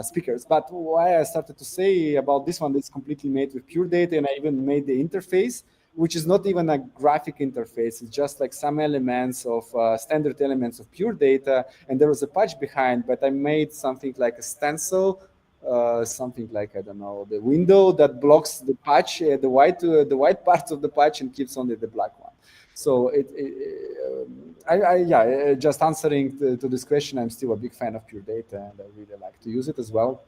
speakers. But why I started to say about this one, it's completely made with pure data, and I even made the interface, which is not even a graphic interface. It's just like some elements of standard elements of pure data, and there was a patch behind. But I made something like a stencil. Something like, I don't know, the window that blocks the patch, the white parts of the patch, and keeps only the black one. So just answering to this question, I'm still a big fan of pure data, and I really like to use it as well.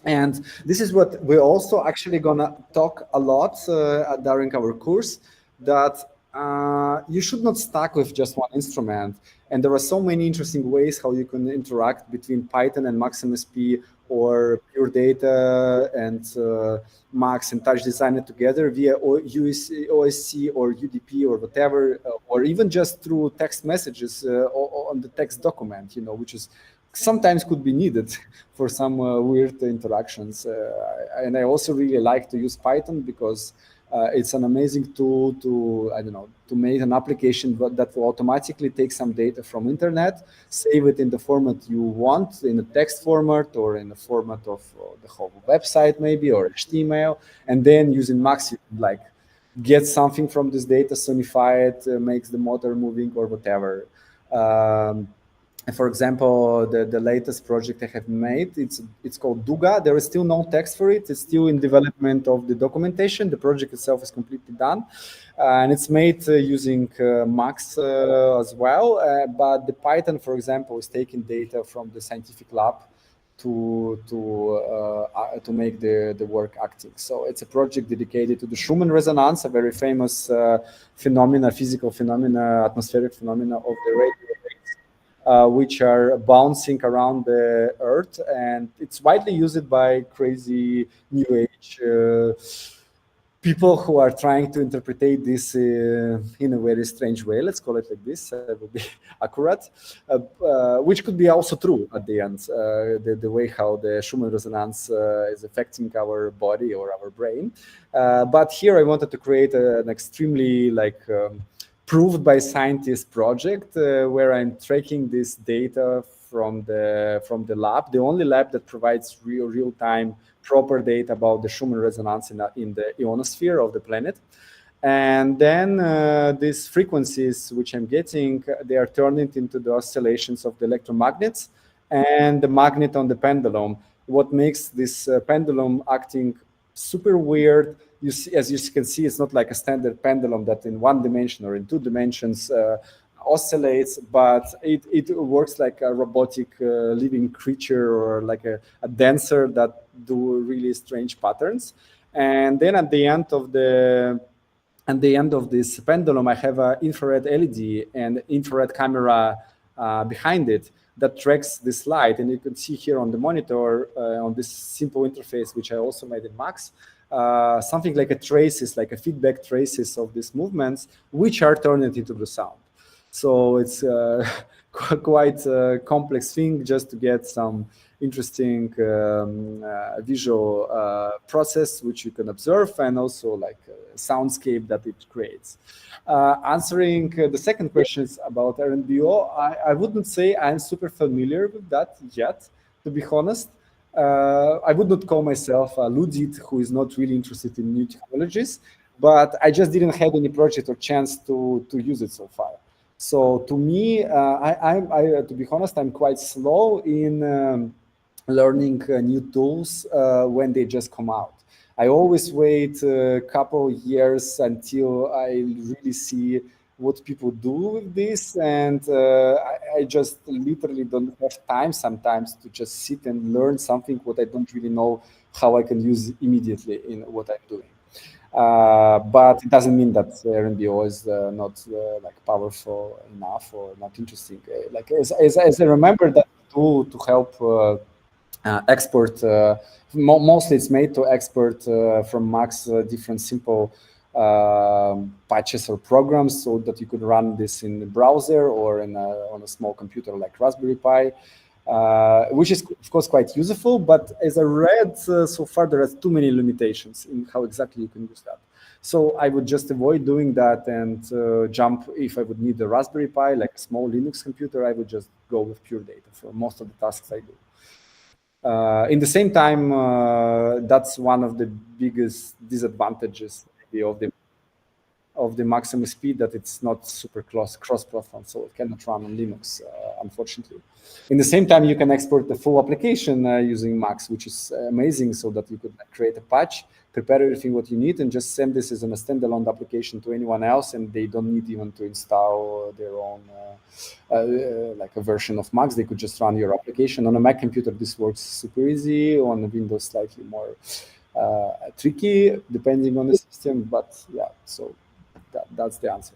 And this is what we're also actually gonna talk a lot during our course, that you should not stuck with just one instrument. And there are so many interesting ways how you can interact between Python and MaxMSP, or pure data and Max and Touch Designer together via OSC or UDP or whatever, or even just through text messages on the text document, which is sometimes could be needed for some weird interactions. And I also really like to use Python, because it's an amazing tool to make an application that will automatically take some data from internet, save it in the format you want, in a text format or in the format of the whole website maybe, or HTML, and then using Max, you can get something from this data, sonify it, makes the motor moving or whatever. And for example, the latest project I have made, it's called Duga. There is still no text for it. It's still in development of the documentation. The project itself is completely done. And it's made using Max as well. But the Python, for example, is taking data from the scientific lab to make the work acting. So it's a project dedicated to the Schumann resonance, a very famous physical phenomena, atmospheric phenomena of the radio waves, which are bouncing around the Earth, and it's widely used by crazy New Age people who are trying to interpret this in a very strange way. Let's call it like this. Will be accurate, which could be also true at the end. The way how the Schumann resonance is affecting our body or our brain. But here I wanted to create an extremely proved by scientists project where I'm tracking this data from the lab, the only lab that provides real time proper data about the Schumann resonance in the ionosphere of the planet. And then these frequencies which I'm getting, they are turned into the oscillations of the electromagnets and the magnet on the pendulum. What makes this pendulum acting super weird, you see, as you can see, it's not like a standard pendulum that in one dimension or in two dimensions oscillates, but it works like a robotic living creature, or like a dancer that do really strange patterns. And then at the end of this pendulum, I have an infrared LED and infrared camera behind it that tracks this light. And you can see here on the monitor on this simple interface, which I also made in Max, something like a feedback traces of these movements, which are turned into the sound. So it's quite a complex thing just to get some interesting visual process which you can observe, and also like a soundscape that it creates. Answering the second questions about RNBO, I wouldn't say I'm super familiar with that yet, to be honest. I would not call myself a Ludit who is not really interested in new technologies, but I just didn't have any project or chance to use it so far. So to me, to be honest, I'm quite slow in learning new tools when they just come out. I always wait a couple years until I really see what people do with this, and I just literally don't have time sometimes to just sit and learn something what I don't really know how I can use immediately in what I'm doing. But it doesn't mean that RNBO is not like powerful enough or not interesting. Like as I remember that tool to help export, mostly it's made to export from Max different simple patches or programs so that you could run this in the browser or on a small computer like Raspberry Pi. Which is of course quite useful, but as I read so far, there are too many limitations in how exactly you can use that. So I would just avoid doing that and jump. If I would need a Raspberry Pi, like a small Linux computer, I would just go with pure data for most of the tasks I do. In the same time, that's one of the biggest disadvantages maybe of the maximum speed, that it's not super cross-platform, so it cannot run on Linux, unfortunately. In the same time, you can export the full application using Max, which is amazing, so that you could create a patch, prepare everything what you need, and just send this as a standalone application to anyone else, and they don't need even to install their own like a version of Max. They could just run your application. On a Mac computer, this works super easy. On Windows, slightly more tricky, depending on the system, but yeah, so that's the answer.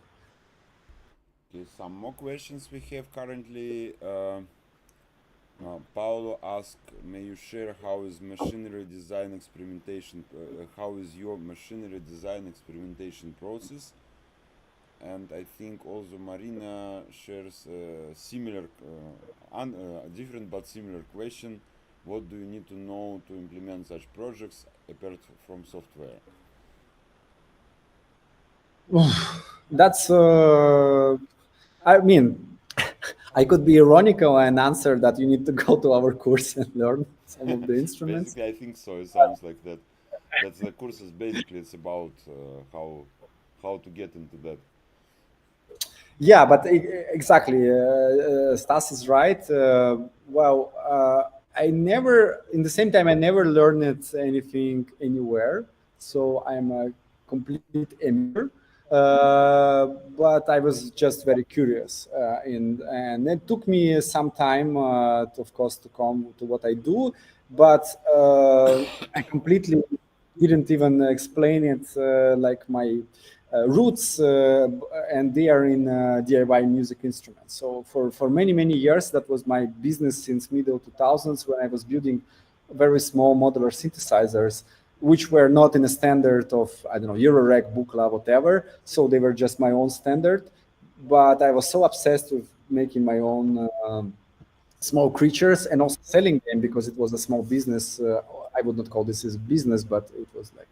Okay, some more questions we have currently. Paolo asked, may you share how is machinery design experimentation, how is your machinery design experimentation process? And I think also Marina shares a similar, different but similar question. What do you need to know to implement such projects apart from software? That's, I mean, I could be ironical and answer that you need to go to our course and learn some of the instruments. Basically, I think so. It sounds like that. That's the courses. Basically, it's about how to get into that. Yeah, but exactly, Stas is right. Well, I never, in the same time, I never learned anything anywhere. So I'm a complete amateur. But I was just very curious, and it took me some time, of course, to come to what I do. But I completely didn't even explain it like my roots, and they are in DIY music instruments. So for many years, that was my business since middle 2000s, when I was building very small modular synthesizers, which were not in a standard of, I don't know, Eurorec, Buchla, whatever. So they were just my own standard. But I was so obsessed with making my own small creatures and also selling them, because it was a small business. I would not call this a business, but it was like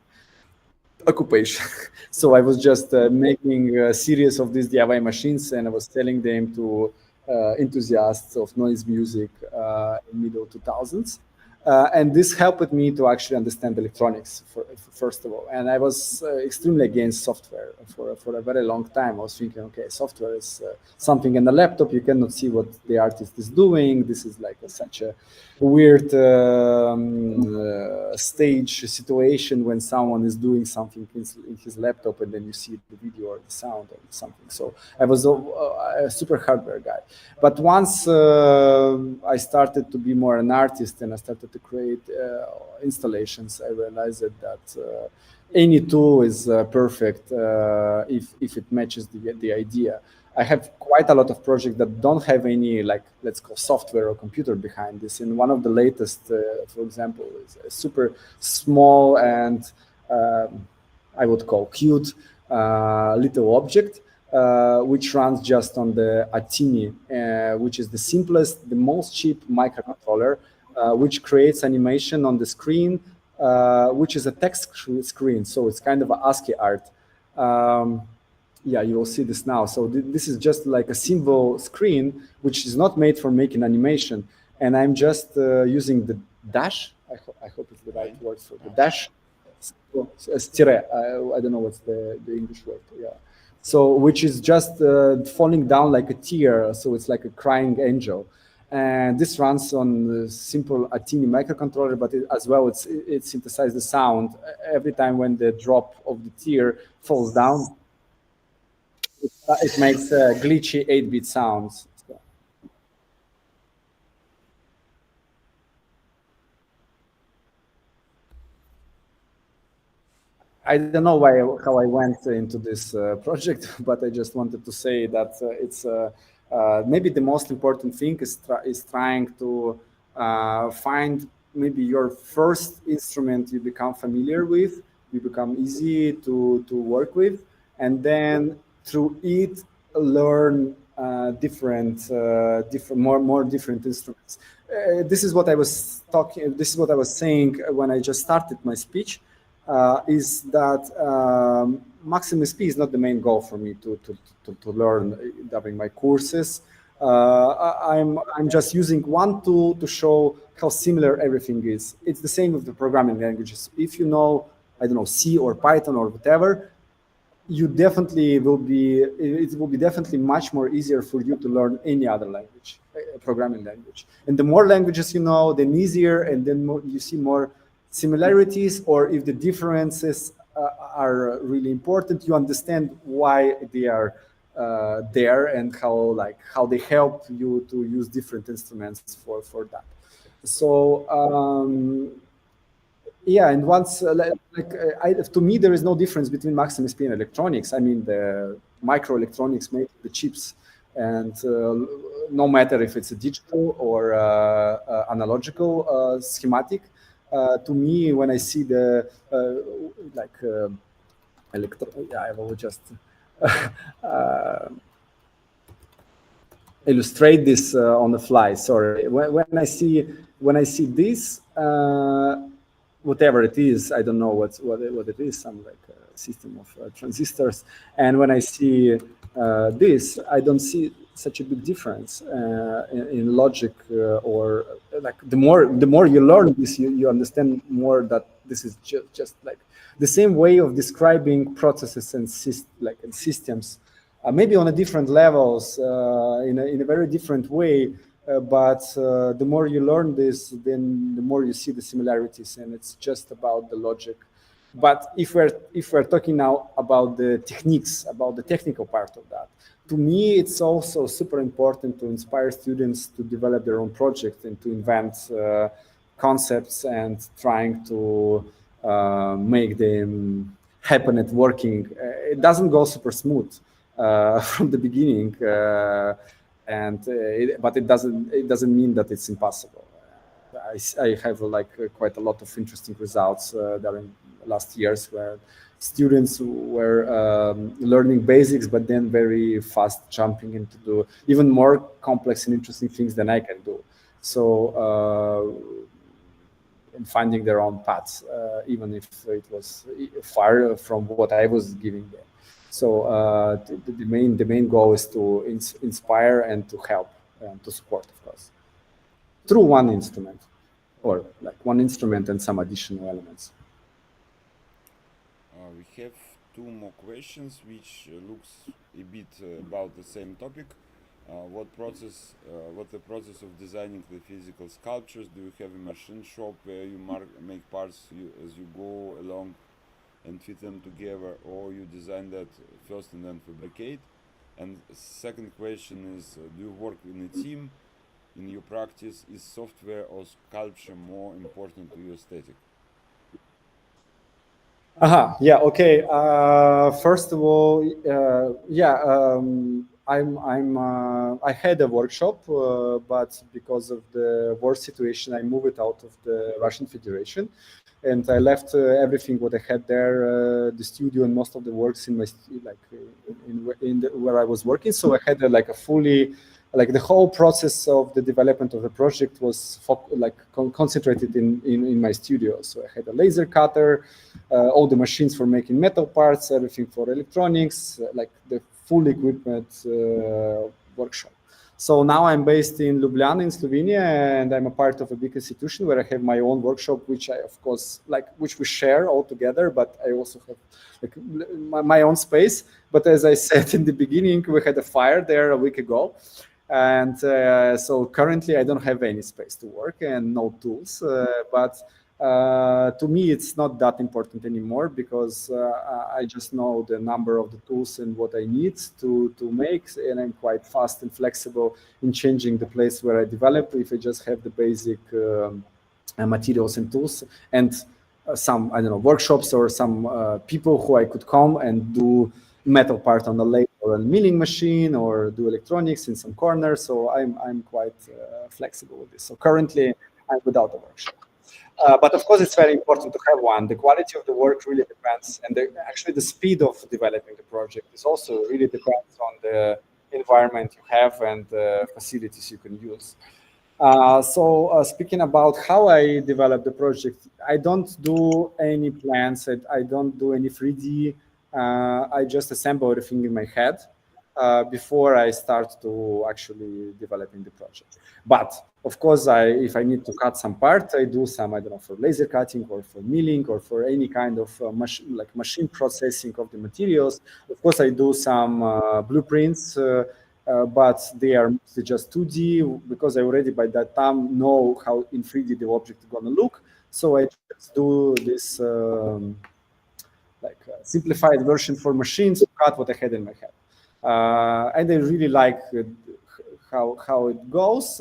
occupation. So I was just making a series of these DIY machines, and I was selling them to enthusiasts of noise music in middle 2000s. And this helped me to actually understand electronics, first of all. And I was extremely against software for a very long time. I was thinking, okay, software is something in the laptop. You cannot see what the artist is doing. This is like such a weird stage situation when someone is doing something in his laptop, and then you see the video or the sound or something. So I was a super hardware guy. But once I started to be more an artist and I started to create installations, I realized that any tool is perfect if it matches the idea. I have quite a lot of projects that don't have any, like, let's call software or computer behind this. And one of the latest, for example, is a super small and I would call cute little object which runs just on the Atini, which is the simplest, the most cheap microcontroller, which creates animation on the screen, which is a text screen. So it's kind of an ASCII art. Yeah, you will see this now. So this is just like a symbol screen, which is not made for making animation. And I'm just using the dash. I hope it's the right word for the dash. Stire. I don't know what's the English word. Yeah. So which is just falling down like a tear. So it's like a crying angel. And this runs on the simple Atini microcontroller, but as well, it synthesizes the sound every time when the drop of the tear falls down. It makes glitchy 8-bit sounds. I don't know how I went into this project, but I just wanted to say that it's maybe the most important thing is trying to find maybe your first instrument you become familiar with, you become easy to work with, and then through it learn more different instruments. This is what I was talking. This is what I was saying when I just started my speech. Is that Maximus P is not the main goal for me to learn during my courses. I'm just using one tool to show how similar everything is. It's the same with the programming languages. If you know, I don't know, C or Python or whatever, you definitely will be, it will be definitely much more easier for you to learn any other language, programming language. And the more languages you know, then easier, and then you see more similarities, or if the differences are really important, you understand why they are there and how they help you to use different instruments for that. So yeah, and once to me there is no difference between Maximus P and electronics. I mean, the microelectronics make the chips, and no matter if it's a digital or analogical schematic. To me, when I see the I will just illustrate this on the fly. Sorry, when I see this, whatever it is, I don't know what it is. Some like a system of transistors, and when I see this, I don't see such a big difference in logic, or like the more you learn this, you understand more that this is just like the same way of describing processes and systems, maybe on a different levels, in a very different way. But the more you learn this, then the more you see the similarities, and it's just about the logic. But if we're talking now about the techniques, about the technical part of that, to me, it's also super important to inspire students to develop their own project and to invent concepts and trying to make them happen at working. It doesn't go super smooth from the beginning, but it doesn't mean that it's impossible. I have quite a lot of interesting results during last years where students were learning basics, but then very fast jumping into do even more complex and interesting things than I can do. So, and finding their own paths, even if it was far from what I was giving them. So the main goal is to inspire and to help and to support, of course, through one instrument, or like one instrument and some additional elements. We have two more questions, which looks a bit about the same topic. What the process of designing the physical sculptures? Do you have a machine shop where you make parts as you go along and fit them together, or you design that first and then fabricate? And second question is, do you work in a team? In your practice, is software or sculpture more important to your aesthetic? Yeah. Okay. First of all, I had a workshop, but because of the war situation, I moved out of the Russian Federation, and I left everything what I had there, the studio and most of the works in my where I was working. So I had like a fully, like the whole process of the development of the project was concentrated in my studio. So I had a laser cutter, all the machines for making metal parts, everything for electronics, like the full equipment workshop. So now I'm based in Ljubljana in Slovenia, and I'm a part of a big institution where I have my own workshop, which I, of course, which we share all together, but I also have like my own space. But as I said in the beginning, we had a fire there a week ago. And so currently I don't have any space to work and no tools, but to me, it's not that important anymore because I just know the number of the tools and what I need to make, and I'm quite fast and flexible in changing the place where I develop if I just have the basic materials and tools and some, I don't know, workshops or some people who I could come and do metal part on the lathe or a milling machine or do electronics in some corner. So I'm quite flexible with this. So currently I'm without a workshop. But of course, it's very important to have one. The quality of the work really depends, and actually the speed of developing the project is also really depends on the environment you have and the facilities you can use. So speaking about how I develop the project, I don't do any plans. I don't do any 3D. I just assemble everything in my head before I start to actually developing the project. But of course, if I need to cut some part, I do some, I don't know, for laser cutting or for milling or for any kind of machine processing of the materials. Of course, I do some blueprints, but they are mostly just 2D because I already by that time know how in 3D the object is going to look. So I just do this simplified version for machines to cut what I had in my head. And I really like how it goes.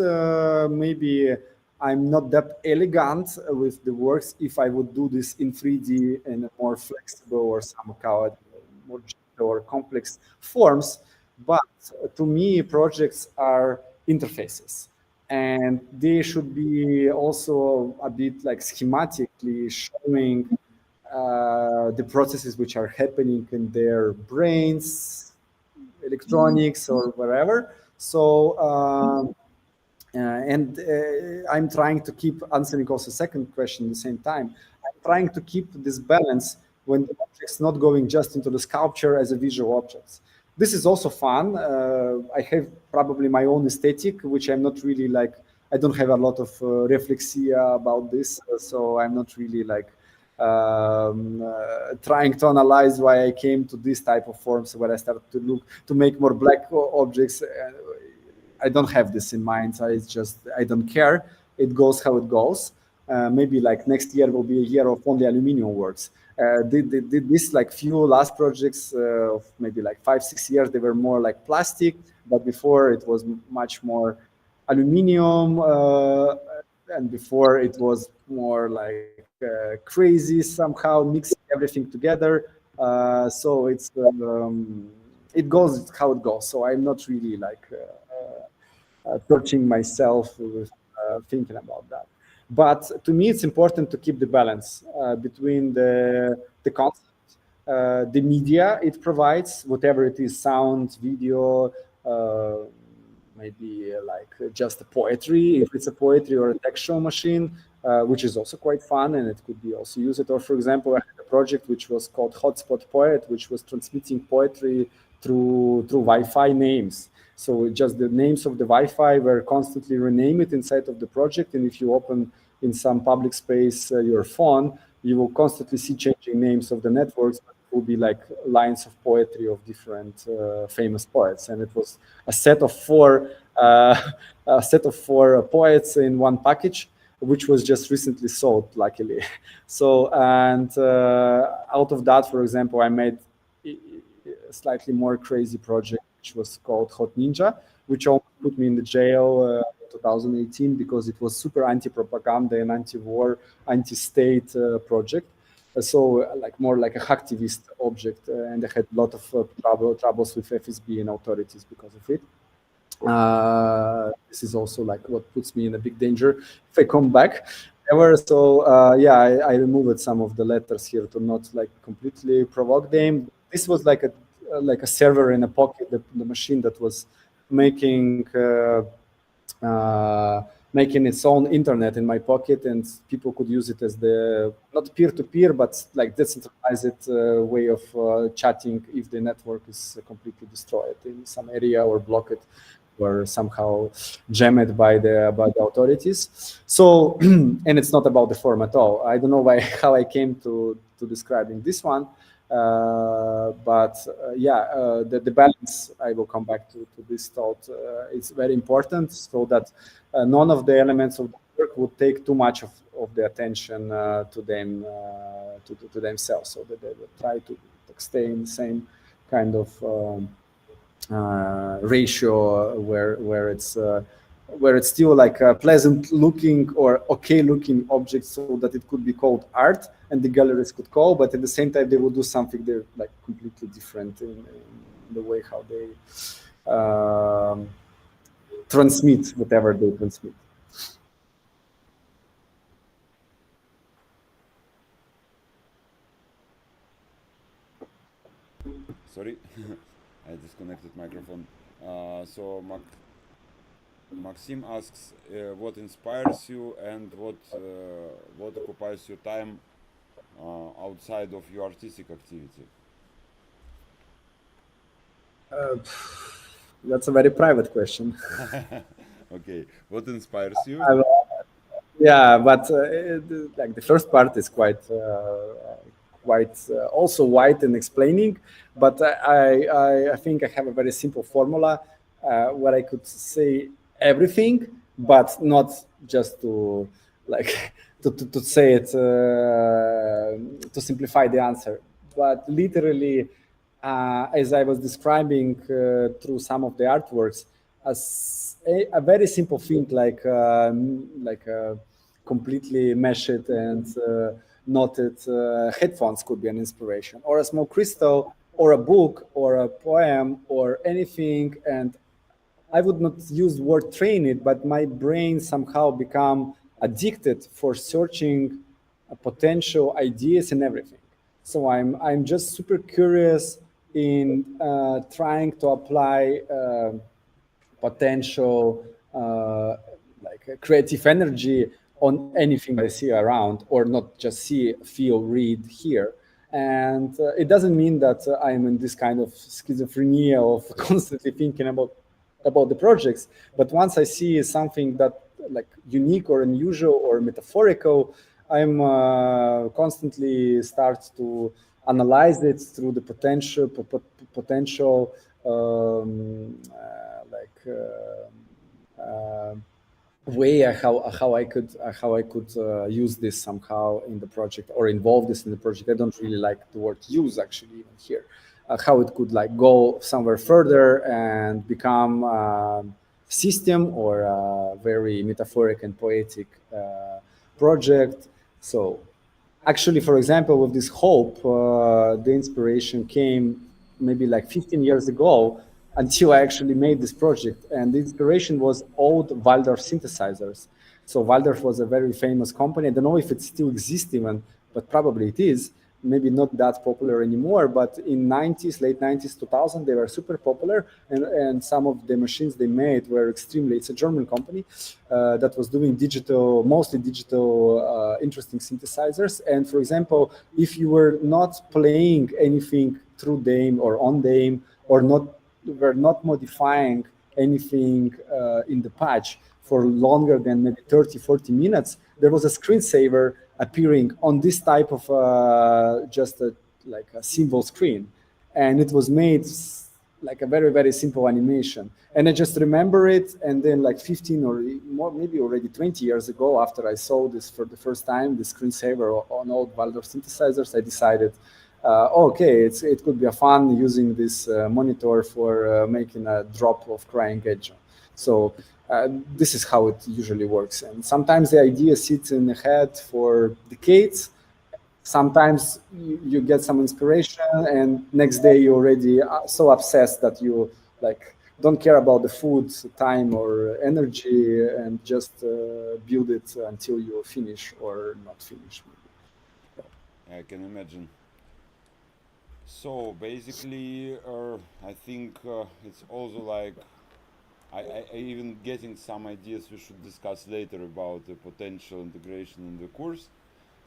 Maybe I'm not that elegant with the works if I would do this in 3D in a more flexible or somehow more gentle or complex forms. But to me, projects are interfaces. And they should be also a bit like schematically showing the processes which are happening in their brains, electronics, or whatever. So, I'm trying to keep answering also second question at the same time. I'm trying to keep this balance when the object's not going just into the sculpture as a visual objects. This is also fun. I have probably my own aesthetic, which I'm not really like, I don't have a lot of reflexia about this. So I'm not really like, trying to analyze why I came to this type of forms where I started to make more black objects. I don't have this in mind. I don't care. It goes how it goes. Maybe like next year will be a year of only aluminum works. This like few last projects of maybe like 5-6 years, they were more like plastic, but before it was much more aluminum, and before it was more like crazy somehow mixing everything together. So it goes how it goes. So I'm not really like torturing myself with thinking about that. But to me, it's important to keep the balance between the concept, the media it provides, whatever it is, sound, video, maybe like just a poetry, if it's a poetry or a textual machine, which is also quite fun and it could be also used. Or for example, I had a project which was called Hotspot Poet, which was transmitting poetry through Wi-Fi names. So just the names of the Wi-Fi were constantly renamed inside of the project. And if you open in some public space your phone, you will constantly see changing names of the networks. It will be like lines of poetry of different famous poets. And it was a set of four poets in one package, which was just recently sold, luckily. So, and out of that, for example, I made a slightly more crazy project, which was called Hot Ninja, which almost put me in the jail in 2018 because it was super anti-propaganda and anti-war, anti-state project. so like more like a hacktivist object, and I had a lot of troubles with FSB and authorities because of it. This is also like what puts me in a big danger if I come back ever. So yeah, I removed some of the letters here to not like completely provoke them. This was like a server in a pocket, the machine that was making making its own internet in my pocket, and people could use it as the not peer-to-peer but like decentralized way of chatting if the network is completely destroyed in some area or blocked or somehow jammed by the authorities. So and it's not about the form at all. I don't know why how I came to describing this one. But yeah, the balance, I will come back to this thought, is very important, so that none of the elements of the work would take too much of the attention to them, to themselves, so that they would try to stay in the same kind of ratio where it's still like a pleasant looking or okay looking object, so that it could be called art and the galleries could call, but at the same time they will do something they're like completely different in the way how they transmit whatever they transmit. Sorry, I disconnected microphone. So Maxim asks, what inspires you and what occupies your time outside of your artistic activity? That's a very private question. Okay, what inspires you? Yeah, but like the first part is quite also wide in explaining, but I think I have a very simple formula where I could say everything, but not just to like to say it to simplify the answer, but literally as I was describing through some of the artworks, as a very simple thing like completely meshed and knotted headphones could be an inspiration, or a small crystal, or a book, or a poem, or anything. And I would not use the word train it, but my brain somehow become addicted for searching potential ideas and everything. So I'm just super curious in trying to apply potential like creative energy on anything I see around, or not just see, feel, read, hear. And it doesn't mean that I'm in this kind of schizophrenia of constantly thinking about the projects. But once I see something that like unique or unusual or metaphorical, I'm constantly start to analyze it through the potential way how I could use this somehow in the project, or involve this in the project. I don't really like the word use actually even here. How it could like go somewhere further and become a system, or a very metaphoric and poetic project. So actually, for example, with this hope, the inspiration came maybe like 15 years ago, until I actually made this project. And the inspiration was old Waldorf synthesizers. So Waldorf was a very famous company. I don't know if it still exists even, but probably it is. Maybe not that popular anymore, but in 90s, late 90s, 2000, they were super popular. And some of the machines they made were extremely, it's a German company that was doing mostly digital, interesting synthesizers. And for example, if you were not playing anything through them or on them, or were not modifying anything in the patch for longer than maybe 30, 40 minutes, there was a screensaver appearing on this type of just like a symbol screen. And it was made like a very, very simple animation. And I just remember it. And then like 15 or more, maybe already 20 years ago, after I saw this for the first time, the screensaver on old Waldorf synthesizers, I decided, okay, it could be a fun using this monitor for making a drop of crying edge. So this is how it usually works. And sometimes the idea sits in the head for decades. sometimes you get some inspiration, and next day you're already so obsessed that you like don't care about the food, time, or energy, and just build it until you finish or not finish. I can imagine. So basically, I think it's also like I even getting some ideas we should discuss later about the potential integration in the course.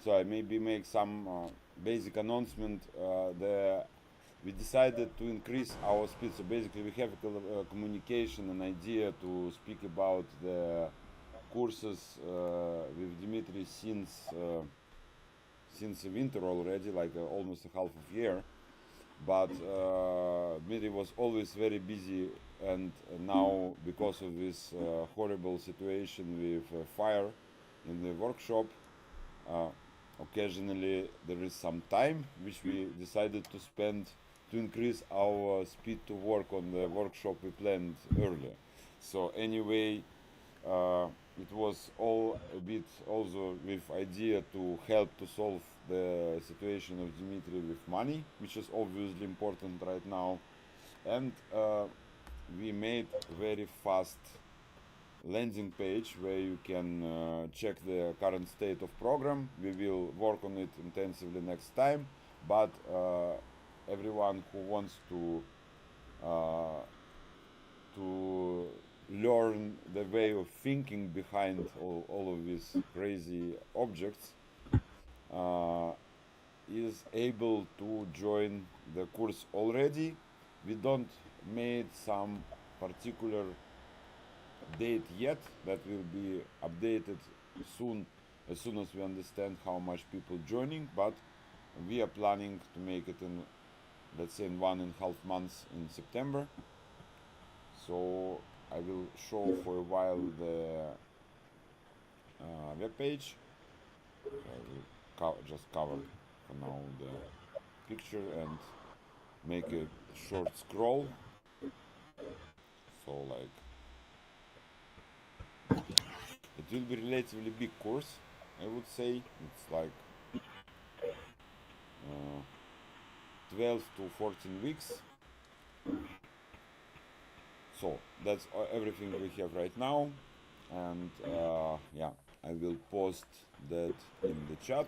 So I maybe make some basic announcement. We decided to increase our speed. So basically, we have a communication, an idea to speak about the courses with Dmitry since winter already, like almost a half of year. But Dmitry was always very busy, and now because of this horrible situation with fire in the workshop, uh, occasionally there is some time which we decided to spend to increase our speed to work on the workshop we planned earlier. So anyway, it was all a bit also with idea to help to solve the situation of Dmitry with money, which is obviously important right now. And we made very fast landing page where you can check the current state of program. We will work on it intensively next time, but everyone who wants to learn the way of thinking behind all of these crazy objects uh, is able to join the course already. We don't made some particular date yet, that will be updated soon as soon as we understand how much people joining, but we are planning to make it in, let's say, in 1.5 months in September. So I will show for a while the web page. So I will just cover for now the picture and make a short scroll. So like it will be relatively big course, I would say. It's like 12 to 14 weeks. So that's everything we have right now, and yeah, I will post that in the chat,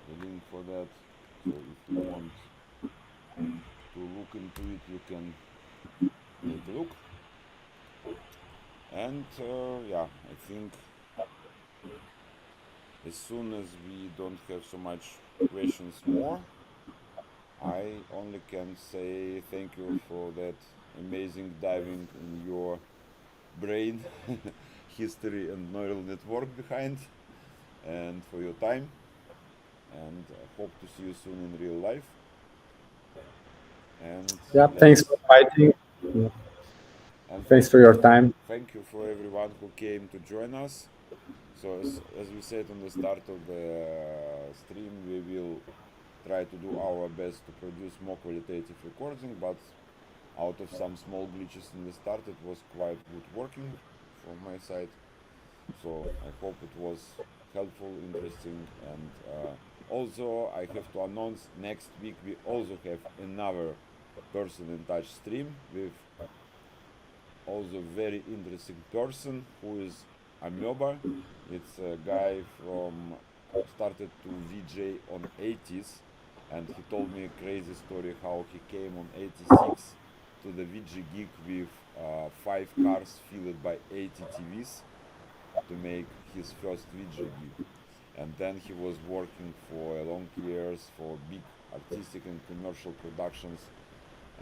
the link for that. So if you want to look into it, you can take a look. And yeah, I think as soon as we don't have so much questions more, I only can say thank you for that amazing diving in your brain history and neural network behind, and for your time, and hope to see you soon in real life. And Yeah, thanks for inviting. Yeah. and Thanks for your time. thank you for everyone who came to join us. So as we said on the start of the stream, we will try to do our best to produce more qualitative recording, but out of some small glitches in the start, it was quite good working from my side. So I hope it was helpful, interesting, and also I have to announce next week we also have another person in touch stream with also very interesting person who is Amoeba. It's a guy from started to VJ on 80s, and he told me a crazy story how he came on 86 to the VG gig with 5 cars filled by 80 TVs to make his first VJ gig. And then he was working for long years for big artistic and commercial productions,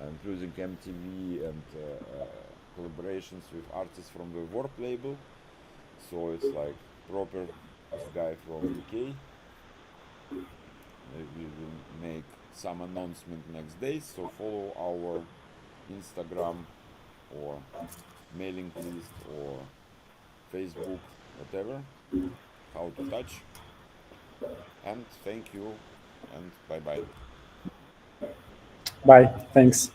including MTV and collaborations with artists from the Warp label. So it's like proper guy from UK. We will make some announcement next day, so follow our Instagram or mailing list or Facebook, whatever, Hou2Touch. And thank you, and bye bye. Bye. Thanks.